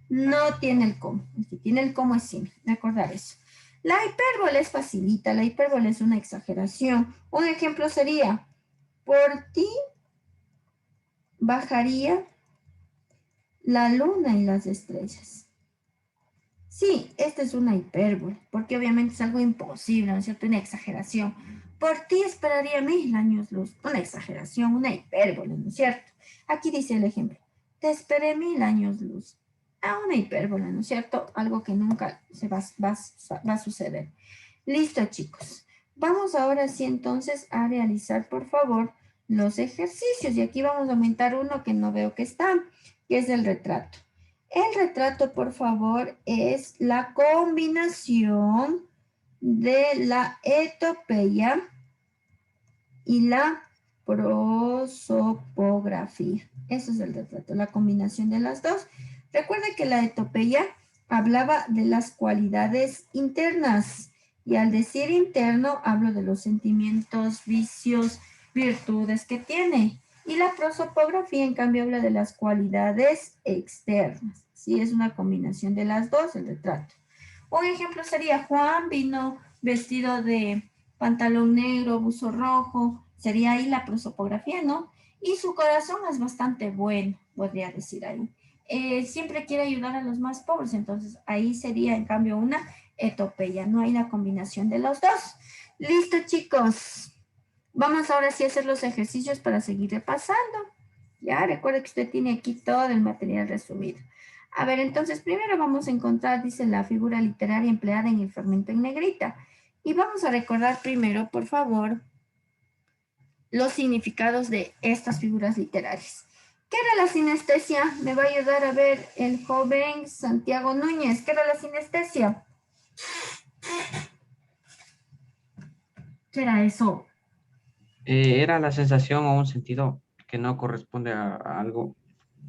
no tiene el cómo. El que tiene el cómo es símil. Recordar eso. La hipérbole es facilita. La hipérbole es una exageración. Un ejemplo sería, por ti bajaría la luna y las estrellas. Sí, esta es una hipérbole, porque obviamente es algo imposible, ¿no es cierto? Una exageración. Por ti esperaría 1000 años luz. Una exageración, una hipérbole, ¿no es cierto? Aquí dice el ejemplo. Te esperé 1000 años luz. Una hipérbole, ¿no es cierto? Algo que nunca va a suceder. Listo, chicos. Vamos ahora sí entonces a realizar, por favor, los ejercicios. Y aquí vamos a aumentar uno que no veo que está, que es el retrato. El retrato, por favor, es la combinación de la etopeya y la prosopografía. Eso es el retrato, la combinación de las dos. Recuerden que la etopeya hablaba de las cualidades internas y al decir interno hablo de los sentimientos, vicios, virtudes que tiene. Y la prosopografía, en cambio, habla de las cualidades externas. Sí, es una combinación de las dos, el retrato. Un ejemplo sería Juan vino vestido de pantalón negro, buzo rojo. Sería ahí la prosopografía, ¿no? Y su corazón es bastante bueno, podría decir ahí. Siempre quiere ayudar a los más pobres, entonces ahí sería, en cambio, una etopeya. No hay la combinación de los dos. Listo, chicos. Vamos ahora sí a hacer los ejercicios para seguir repasando. Ya, recuerde que usted tiene aquí todo el material resumido. A ver, entonces primero vamos a encontrar, dice, la figura literaria empleada en el fragmento en negrita. Y vamos a recordar primero, por favor, los significados de estas figuras literarias. ¿Qué era la sinestesia? Me va a ayudar a ver el joven Santiago Núñez. ¿Qué era la sinestesia? ¿Qué era eso? Era la sensación o un sentido que no corresponde a algo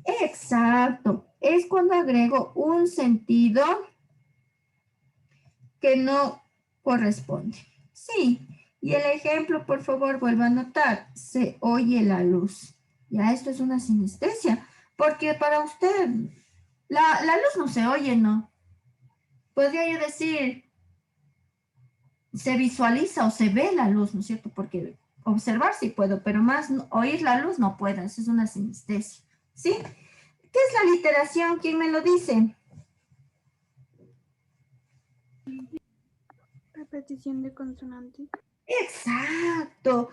Exacto. Es cuando agrego un sentido que no corresponde. Sí. Y el ejemplo, por favor, vuelva a anotar. Se oye la luz. Ya esto es una sinestesia. Porque para usted, la luz no se oye, ¿no? Podría yo decir, se visualiza o se ve la luz, ¿no es cierto? Porque observar sí puedo, pero más oír la luz no puedo. Eso es una sinestesia. ¿Sí? ¿Qué es la literación? ¿Quién me lo dice? Repetición de consonantes. Exacto.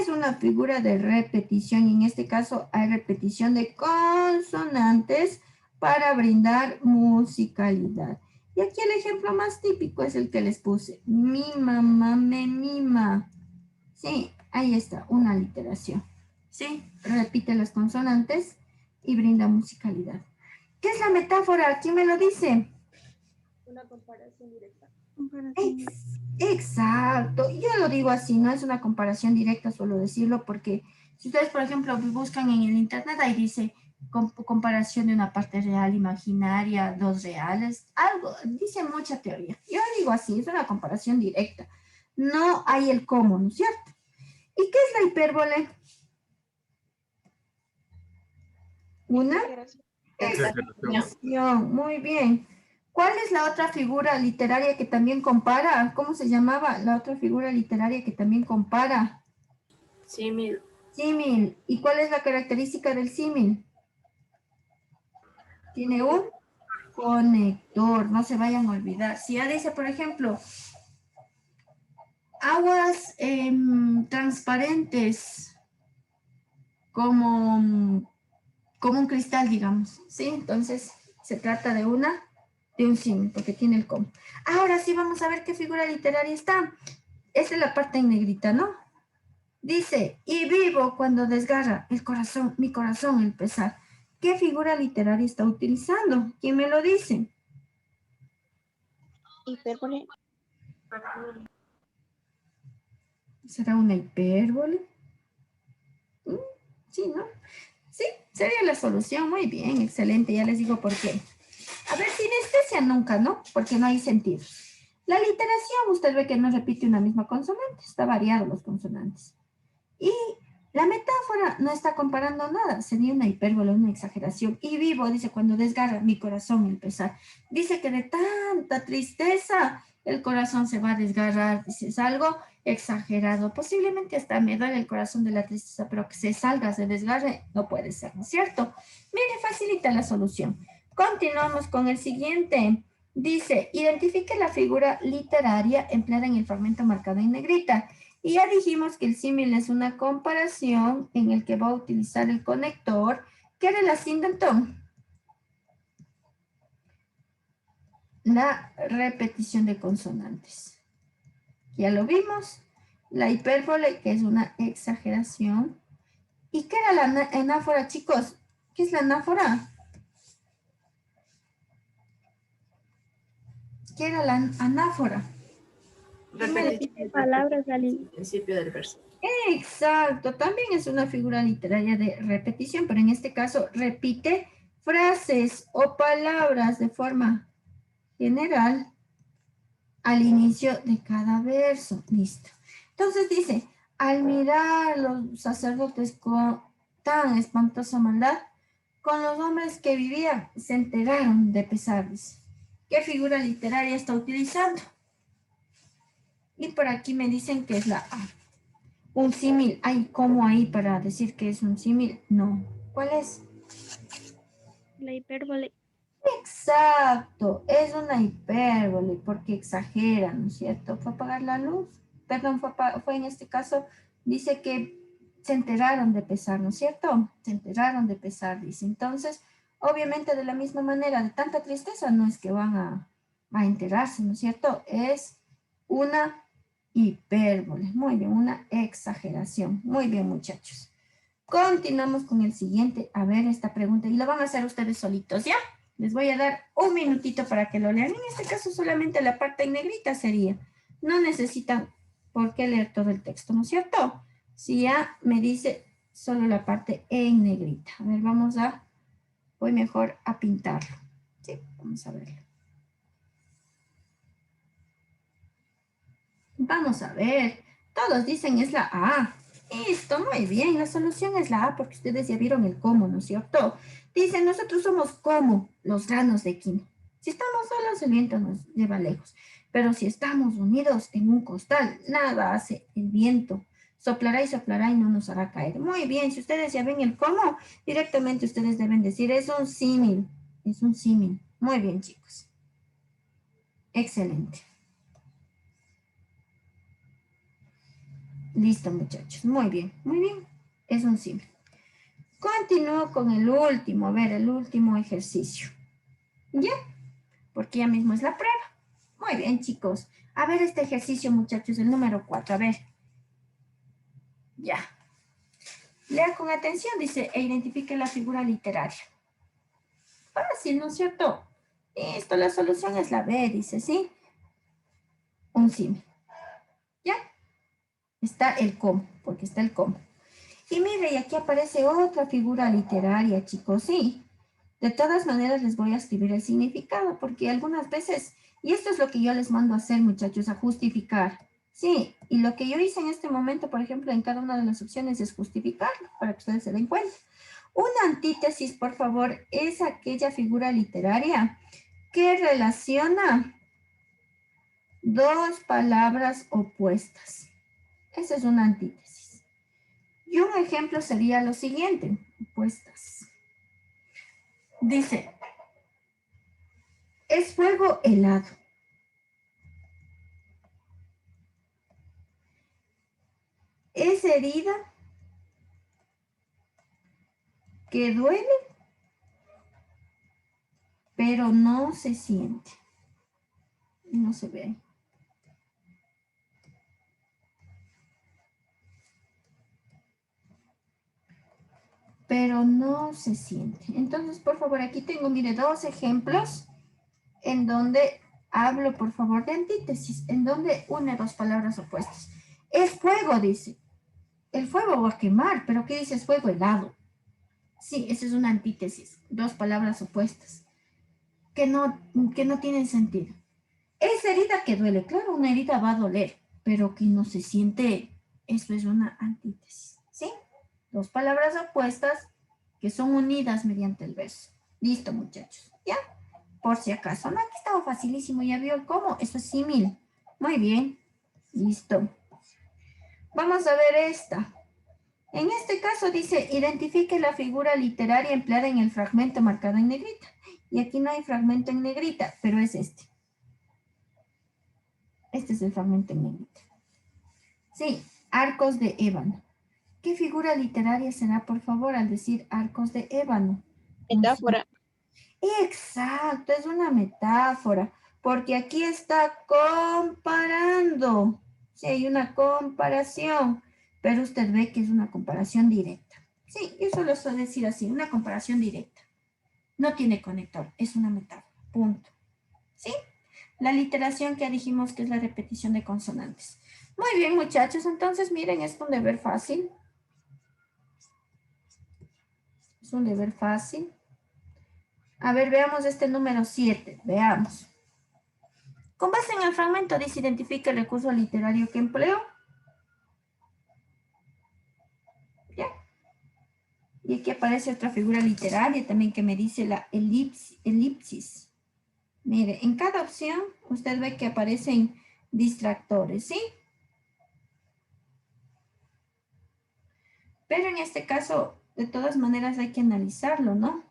Es una figura de repetición. Y en este caso hay repetición de consonantes para brindar musicalidad. Y aquí el ejemplo más típico es el que les puse. Mi mamá me mima. Sí, ahí está, una literación. Sí, repite las consonantes y brinda musicalidad. ¿Qué es la metáfora? ¿Quién me lo dice? Una comparación directa. Exacto, yo lo digo así, no es una comparación directa, suelo decirlo porque si ustedes, por ejemplo, buscan en el internet, ahí dice comparación de una parte real, imaginaria, dos reales, algo, dice mucha teoría. Yo digo así, es una comparación directa, no hay el cómo, ¿no es cierto? ¿Y qué es la hipérbole? Una exageración, muy bien. ¿Cuál es la otra figura literaria que también compara? ¿Cómo se llamaba la otra figura literaria que también compara? Símil. Símil. ¿Y cuál es la característica del símil? Tiene un conector, no se vayan a olvidar. Si ya dice, por ejemplo, aguas transparentes como un cristal, digamos, ¿sí? Entonces, se trata de un símil, porque tiene el cómo. Ahora sí vamos a ver qué figura literaria está. Esta es la parte en negrita, ¿no? Dice, y vivo cuando desgarra el corazón, mi corazón, el pesar. ¿Qué figura literaria está utilizando? ¿Quién me lo dice? Hipérbole. ¿Será una hipérbole? Sí, ¿no? Sí, sería la solución. Muy bien, excelente. Ya les digo por qué. A ver, sinestesia nunca, ¿no? Porque no hay sentido. La literación, usted ve que no repite una misma consonante. Está variado los consonantes. Y la metáfora no está comparando nada. Sería una hipérbole, una exageración. Y vivo, dice, cuando desgarra mi corazón el pesar. Dice que de tanta tristeza el corazón se va a desgarrar. Dice, es algo exagerado. Posiblemente hasta me duele el corazón de la tristeza, pero que se salga, se desgarre, no puede ser, ¿no es cierto? Mire, facilita la solución. Continuamos con el siguiente. Dice, identifique la figura literaria empleada en el fragmento marcado en negrita. Y ya dijimos que el símil es una comparación en el que va a utilizar el conector. ¿Qué era la Singleton? La repetición de consonantes. Ya lo vimos. La hipérbole, que es una exageración. ¿Y qué era la anáfora, chicos? ¿Qué es la anáfora? ¿Qué era la anáfora? Repite palabras al principio del verso. Exacto, también es una figura literaria de repetición, pero en este caso repite frases o palabras de forma general al inicio de cada verso. Listo. Entonces dice, al mirar los sacerdotes con tan espantosa maldad, con los hombres que vivían, se enteraron de pesares. ¿Qué figura literaria está utilizando? Y por aquí me dicen que es la A. Un símil, ¿hay cómo ahí para decir que es un símil? No. ¿Cuál es? La hipérbole. Exacto, es una hipérbole porque exagera, ¿no es cierto? Fue apagar la luz. Perdón, fue en este caso, dice que se enteraron de pesar, ¿no es cierto? Se enteraron de pesar, dice. Entonces, obviamente de la misma manera, de tanta tristeza, no es que van a enterarse, ¿no es cierto? Es una hipérbole. Muy bien, una exageración. Muy bien, muchachos. Continuamos con el siguiente. A ver esta pregunta. Y lo van a hacer ustedes solitos, ¿ya? Les voy a dar un minutito para que lo lean. En este caso solamente la parte en negrita sería. No necesitan por qué leer todo el texto, ¿no es cierto? Si ya me dice solo la parte en negrita. A ver, vamos a voy mejor a pintarlo. Sí, vamos a verlo. Vamos a ver. Todos dicen es la A. Listo, muy bien. La solución es la A porque ustedes ya vieron el cómo, ¿no es cierto? Dicen, nosotros somos como los granos de quino. Si estamos solos, el viento nos lleva lejos. Pero si estamos unidos en un costal, nada hace el viento. Soplará y no nos hará caer. Muy bien, si ustedes ya ven el cómo, directamente ustedes deben decir, es un símil. Es un símil. Muy bien, chicos. Excelente. Listo, muchachos. Muy bien, muy bien. Es un símil. Continúo con el último. A ver, el último ejercicio. ¿Ya? Porque ya mismo es la prueba. Muy bien, chicos. A ver este ejercicio, muchachos, el número 4. A ver. Ya. Lea con atención, dice, e identifique la figura literaria. Fácil, ¿no es cierto? Listo, la solución es la B, dice, ¿sí? Un símil. ¿Ya? Está el cómo, porque está el cómo. Y mire, y aquí aparece otra figura literaria, chicos, sí. De todas maneras les voy a escribir el significado, porque algunas veces, y esto es lo que yo les mando a hacer, muchachos, a justificar. Sí, y lo que yo hice en este momento, por ejemplo, en cada una de las opciones es justificarlo, para que ustedes se den cuenta. Una antítesis, por favor, es aquella figura literaria que relaciona dos palabras opuestas. Esa es una antítesis. Y un ejemplo sería lo siguiente, opuestas. Dice, es fuego helado. Es herida que duele, pero no se siente. No se ve ahí. Pero no se siente. Entonces, por favor, aquí tengo, mire, dos ejemplos en donde hablo, por favor, de antítesis, en donde une dos palabras opuestas. Es fuego, dice. El fuego va a quemar, pero ¿qué dice? Es fuego helado. Sí, esa es una antítesis, dos palabras opuestas, que no tienen sentido. Es herida que duele, claro, una herida va a doler, pero que no se siente, eso es una antítesis, ¿sí? Dos palabras opuestas que son unidas mediante el verso. Listo, muchachos, ¿ya? Por si acaso, no, aquí estaba facilísimo, ya vio el cómo, eso es símil. Muy bien, listo. Vamos a ver esta. En este caso dice, identifique la figura literaria empleada en el fragmento marcado en negrita. Y aquí no hay fragmento en negrita, pero es este. Este es el fragmento en negrita. Sí, arcos de ébano. ¿Qué figura literaria será, por favor, al decir arcos de ébano? Metáfora. Exacto, es una metáfora, porque aquí está comparando. Sí, hay una comparación, pero usted ve que es una comparación directa. Sí, yo solo suelo decir así, una comparación directa. No tiene conector, es una metáfora, punto. ¿Sí? La literación que dijimos que es la repetición de consonantes. Muy bien, muchachos, entonces miren, es un deber fácil. Es un deber fácil. A ver, veamos este número 7, veamos. Con base en el fragmento dice, identifica el recurso literario que empleo. ¿Ya? Y aquí aparece otra figura literaria también que me dice la elipsis. Mire, en cada opción usted ve que aparecen distractores, ¿sí? Pero en este caso, de todas maneras hay que analizarlo, ¿no?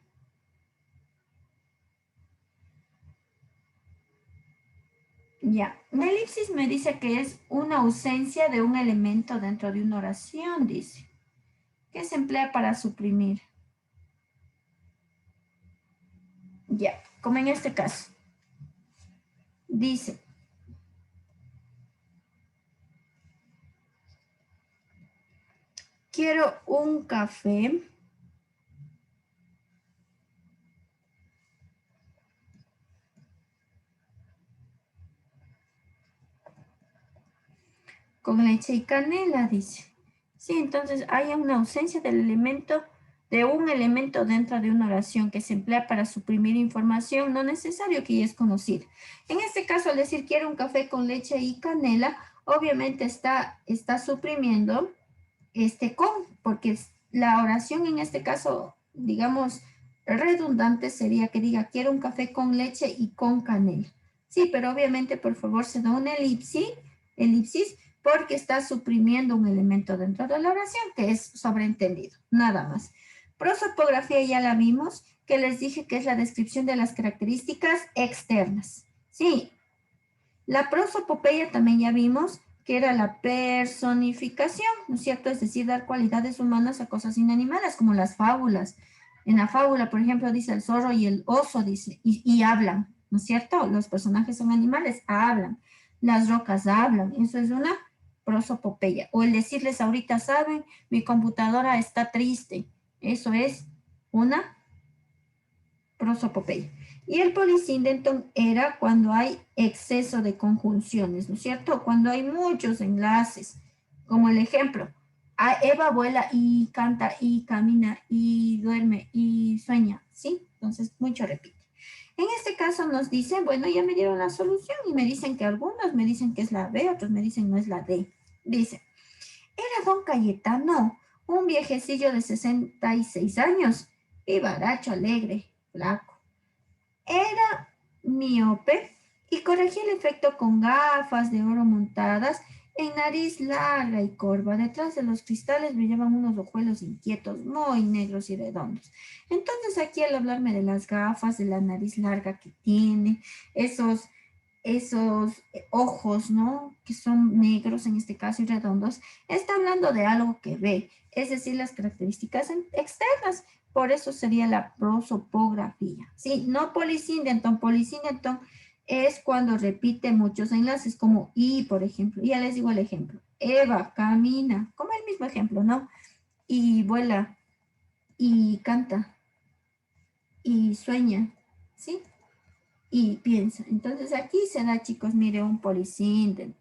Ya, la elipsis me dice que es una ausencia de un elemento dentro de una oración, dice, que se emplea para suprimir. Ya, como en este caso. Dice, quiero un café con leche y canela, dice. Sí, entonces hay una ausencia del elemento de un elemento dentro de una oración que se emplea para suprimir información no necesario que ya es conocida. En este caso, al decir quiero un café con leche y canela, obviamente está suprimiendo con, porque la oración en este caso, digamos, redundante sería que diga quiero un café con leche y con canela. Sí, pero obviamente, por favor, se da una elipsis, porque está suprimiendo un elemento dentro de la oración que es sobreentendido, nada más. Prosopografía ya la vimos, que les dije que es la descripción de las características externas. Sí, la prosopopeya también ya vimos que era la personificación, ¿no es cierto? Es decir, dar cualidades humanas a cosas inanimadas, como las fábulas. En la fábula, por ejemplo, dice el zorro y el oso, dice, y hablan, ¿no es cierto? Los personajes son animales, hablan. Las rocas hablan, eso es una prosopopeya. O el decirles ahorita, saben, mi computadora está triste, eso es una prosopopeya. Y el polisíndeton era cuando hay exceso de conjunciones, ¿no es cierto? Cuando hay muchos enlaces, como el ejemplo, Eva vuela y canta y camina y duerme y sueña, ¿sí? Entonces, mucho repite. En este caso nos dicen, bueno, ya me dieron la solución y me dicen que algunos me dicen que es la B, otros me dicen no es la D. Dice, era don Cayetano, un viejecillo de 66 años, vivaracho, alegre, flaco. Era miope y corregía el efecto con gafas de oro montadas en nariz larga y corva. Detrás de los cristales brillaban unos ojuelos inquietos, muy negros y redondos. Entonces aquí al hablarme de las gafas, de la nariz larga que tiene, esos ojos, ¿no? Que son negros en este caso y redondos, está hablando de algo que ve, es decir, las características externas. Por eso sería la prosopografía. Sí, no polisíndeton. Polisíndeton es cuando repite muchos enlaces, como y, por ejemplo. Ya les digo el ejemplo. Eva camina, como el mismo ejemplo, ¿no? Y vuela, y canta, y sueña, ¿sí? Y piensa. Entonces aquí se da, chicos, mire, un polisíndeton.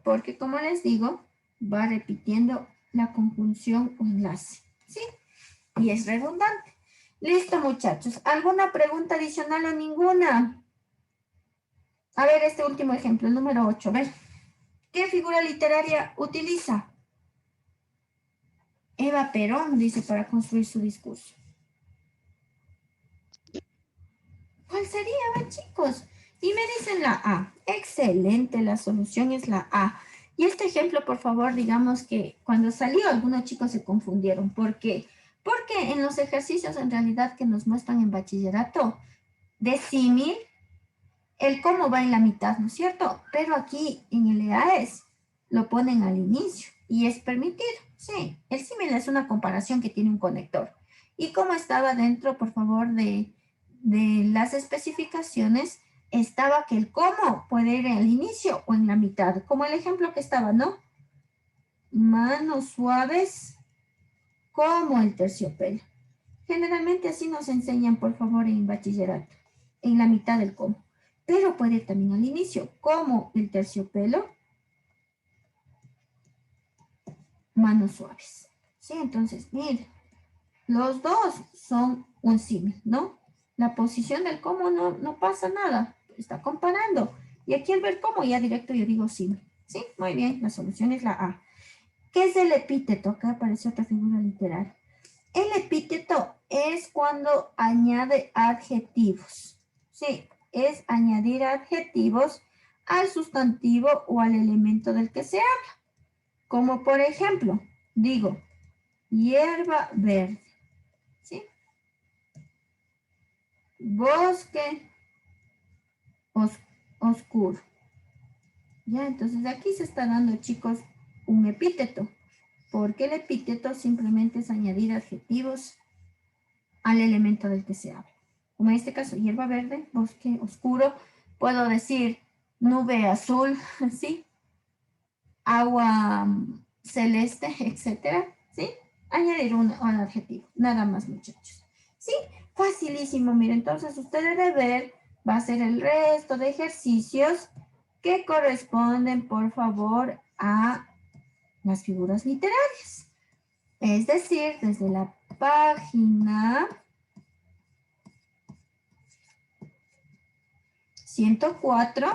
Porque como les digo, va repitiendo la conjunción o enlace, ¿sí? Y es redundante. Listo, muchachos. ¿Alguna pregunta adicional o ninguna? A ver, este último ejemplo, el número 8. Ven. ¿Qué figura literaria utiliza? Eva Perón, dice, para construir su discurso. ¿Cuál sería, ven, chicos? Y me dicen la A. Excelente, la solución es la A. Y este ejemplo, por favor, digamos que cuando salió, algunos chicos se confundieron. ¿Por qué? Porque en los ejercicios en realidad que nos muestran en bachillerato, de símil, el cómo va en la mitad, ¿no es cierto? Pero aquí en el EAES lo ponen al inicio y es permitido. Sí, el símil es una comparación que tiene un conector. Y como estaba dentro, por favor, de las especificaciones, estaba que el cómo puede ir al inicio o en la mitad, como el ejemplo que estaba, ¿no? Manos suaves como el terciopelo. Generalmente así nos enseñan, por favor, en bachillerato, en la mitad del cómo. Pero puede ir también al inicio, como el terciopelo, manos suaves. Sí, entonces, miren, los dos son un símil, ¿no? La posición del cómo no pasa nada, está comparando. Y aquí al ver cómo, ya directo yo digo símil. Sí, muy bien, la solución es la A. ¿Qué es el epíteto? Acá aparece otra figura literal. El epíteto es cuando añade adjetivos. Sí, es añadir adjetivos al sustantivo o al elemento del que se habla. Como por ejemplo, digo, hierba verde. ¿Sí? Bosque oscuro. Ya, entonces aquí se está dando, chicos, un epíteto. Porque el epíteto simplemente es añadir adjetivos al elemento del que se habla. Como en este caso, hierba verde, bosque oscuro, puedo decir nube azul, ¿sí? Agua celeste, etcétera, ¿sí? Añadir un adjetivo, nada más, muchachos. ¿Sí? Facilísimo, miren, entonces ustedes deben ver, va a ser el resto de ejercicios que corresponden, por favor, a las figuras literarias. Es decir, desde la página 104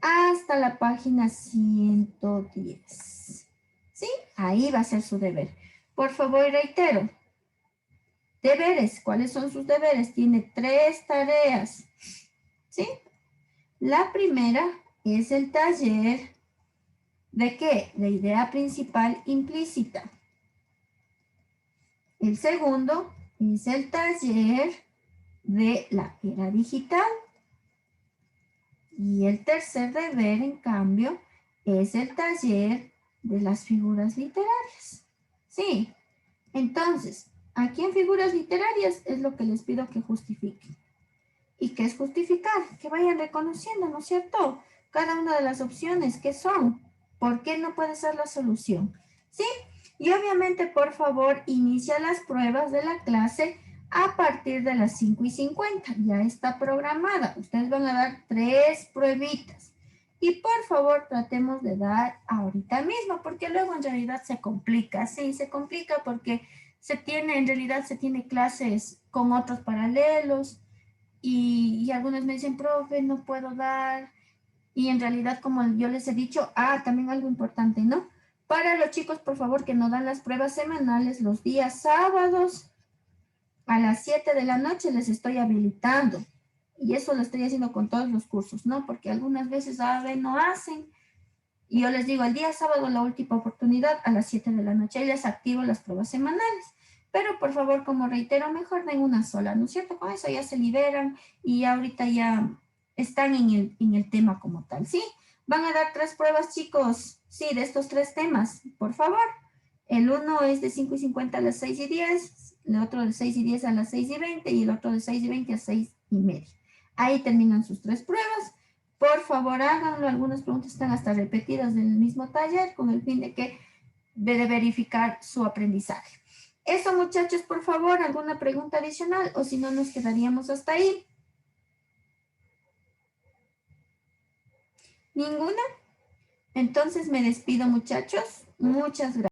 hasta la página 110. ¿Sí? Ahí va a ser su deber. Por favor, reitero. Deberes. ¿Cuáles son sus deberes? Tiene 3 tareas. ¿Sí? La primera es el taller ¿de qué? De idea principal implícita. El segundo es el taller de la era digital. Y el tercer deber, en cambio, es el taller de las figuras literarias. Sí. Entonces, aquí en figuras literarias es lo que les pido que justifiquen. ¿Y qué es justificar? Que vayan reconociendo, ¿no es cierto? Cada una de las opciones, ¿qué son? ¿Por qué no puede ser la solución? ¿Sí? Y obviamente, por favor, inicia las pruebas de la clase a partir de las 5:50. Ya está programada. Ustedes van a dar 3 pruebitas. Y por favor, tratemos de dar ahorita mismo, porque luego en realidad se complica. Sí, se complica porque en realidad se tiene clases con otros paralelos y algunos me dicen, profe, no puedo dar. Y en realidad, como yo les he dicho, también algo importante, ¿no? Para los chicos, por favor, que no dan las pruebas semanales los días sábados a las 7 de la noche les estoy habilitando. Y eso lo estoy haciendo con todos los cursos, ¿no? Porque algunas veces no hacen. Y yo les digo, el día sábado la última oportunidad a las 7 de la noche y les activo las pruebas semanales. Pero por favor, como reitero, mejor den una sola, ¿no es cierto? Con eso ya se liberan y ahorita ya están en el tema como tal, ¿sí? Van a dar 3 pruebas, chicos, sí, de estos 3 temas, por favor. El uno es de 5:50 a las 6:10, el otro de 6:10 a las 6:20 y el otro de 6:20 a 6:30. Ahí terminan sus 3 pruebas. Por favor, háganlo. Algunas preguntas están hasta repetidas del mismo taller con el fin de verificar su aprendizaje. Eso, muchachos, por favor, ¿alguna pregunta adicional? O si no, nos quedaríamos hasta ahí. ¿Ninguna? Entonces me despido, muchachos. Muchas gracias.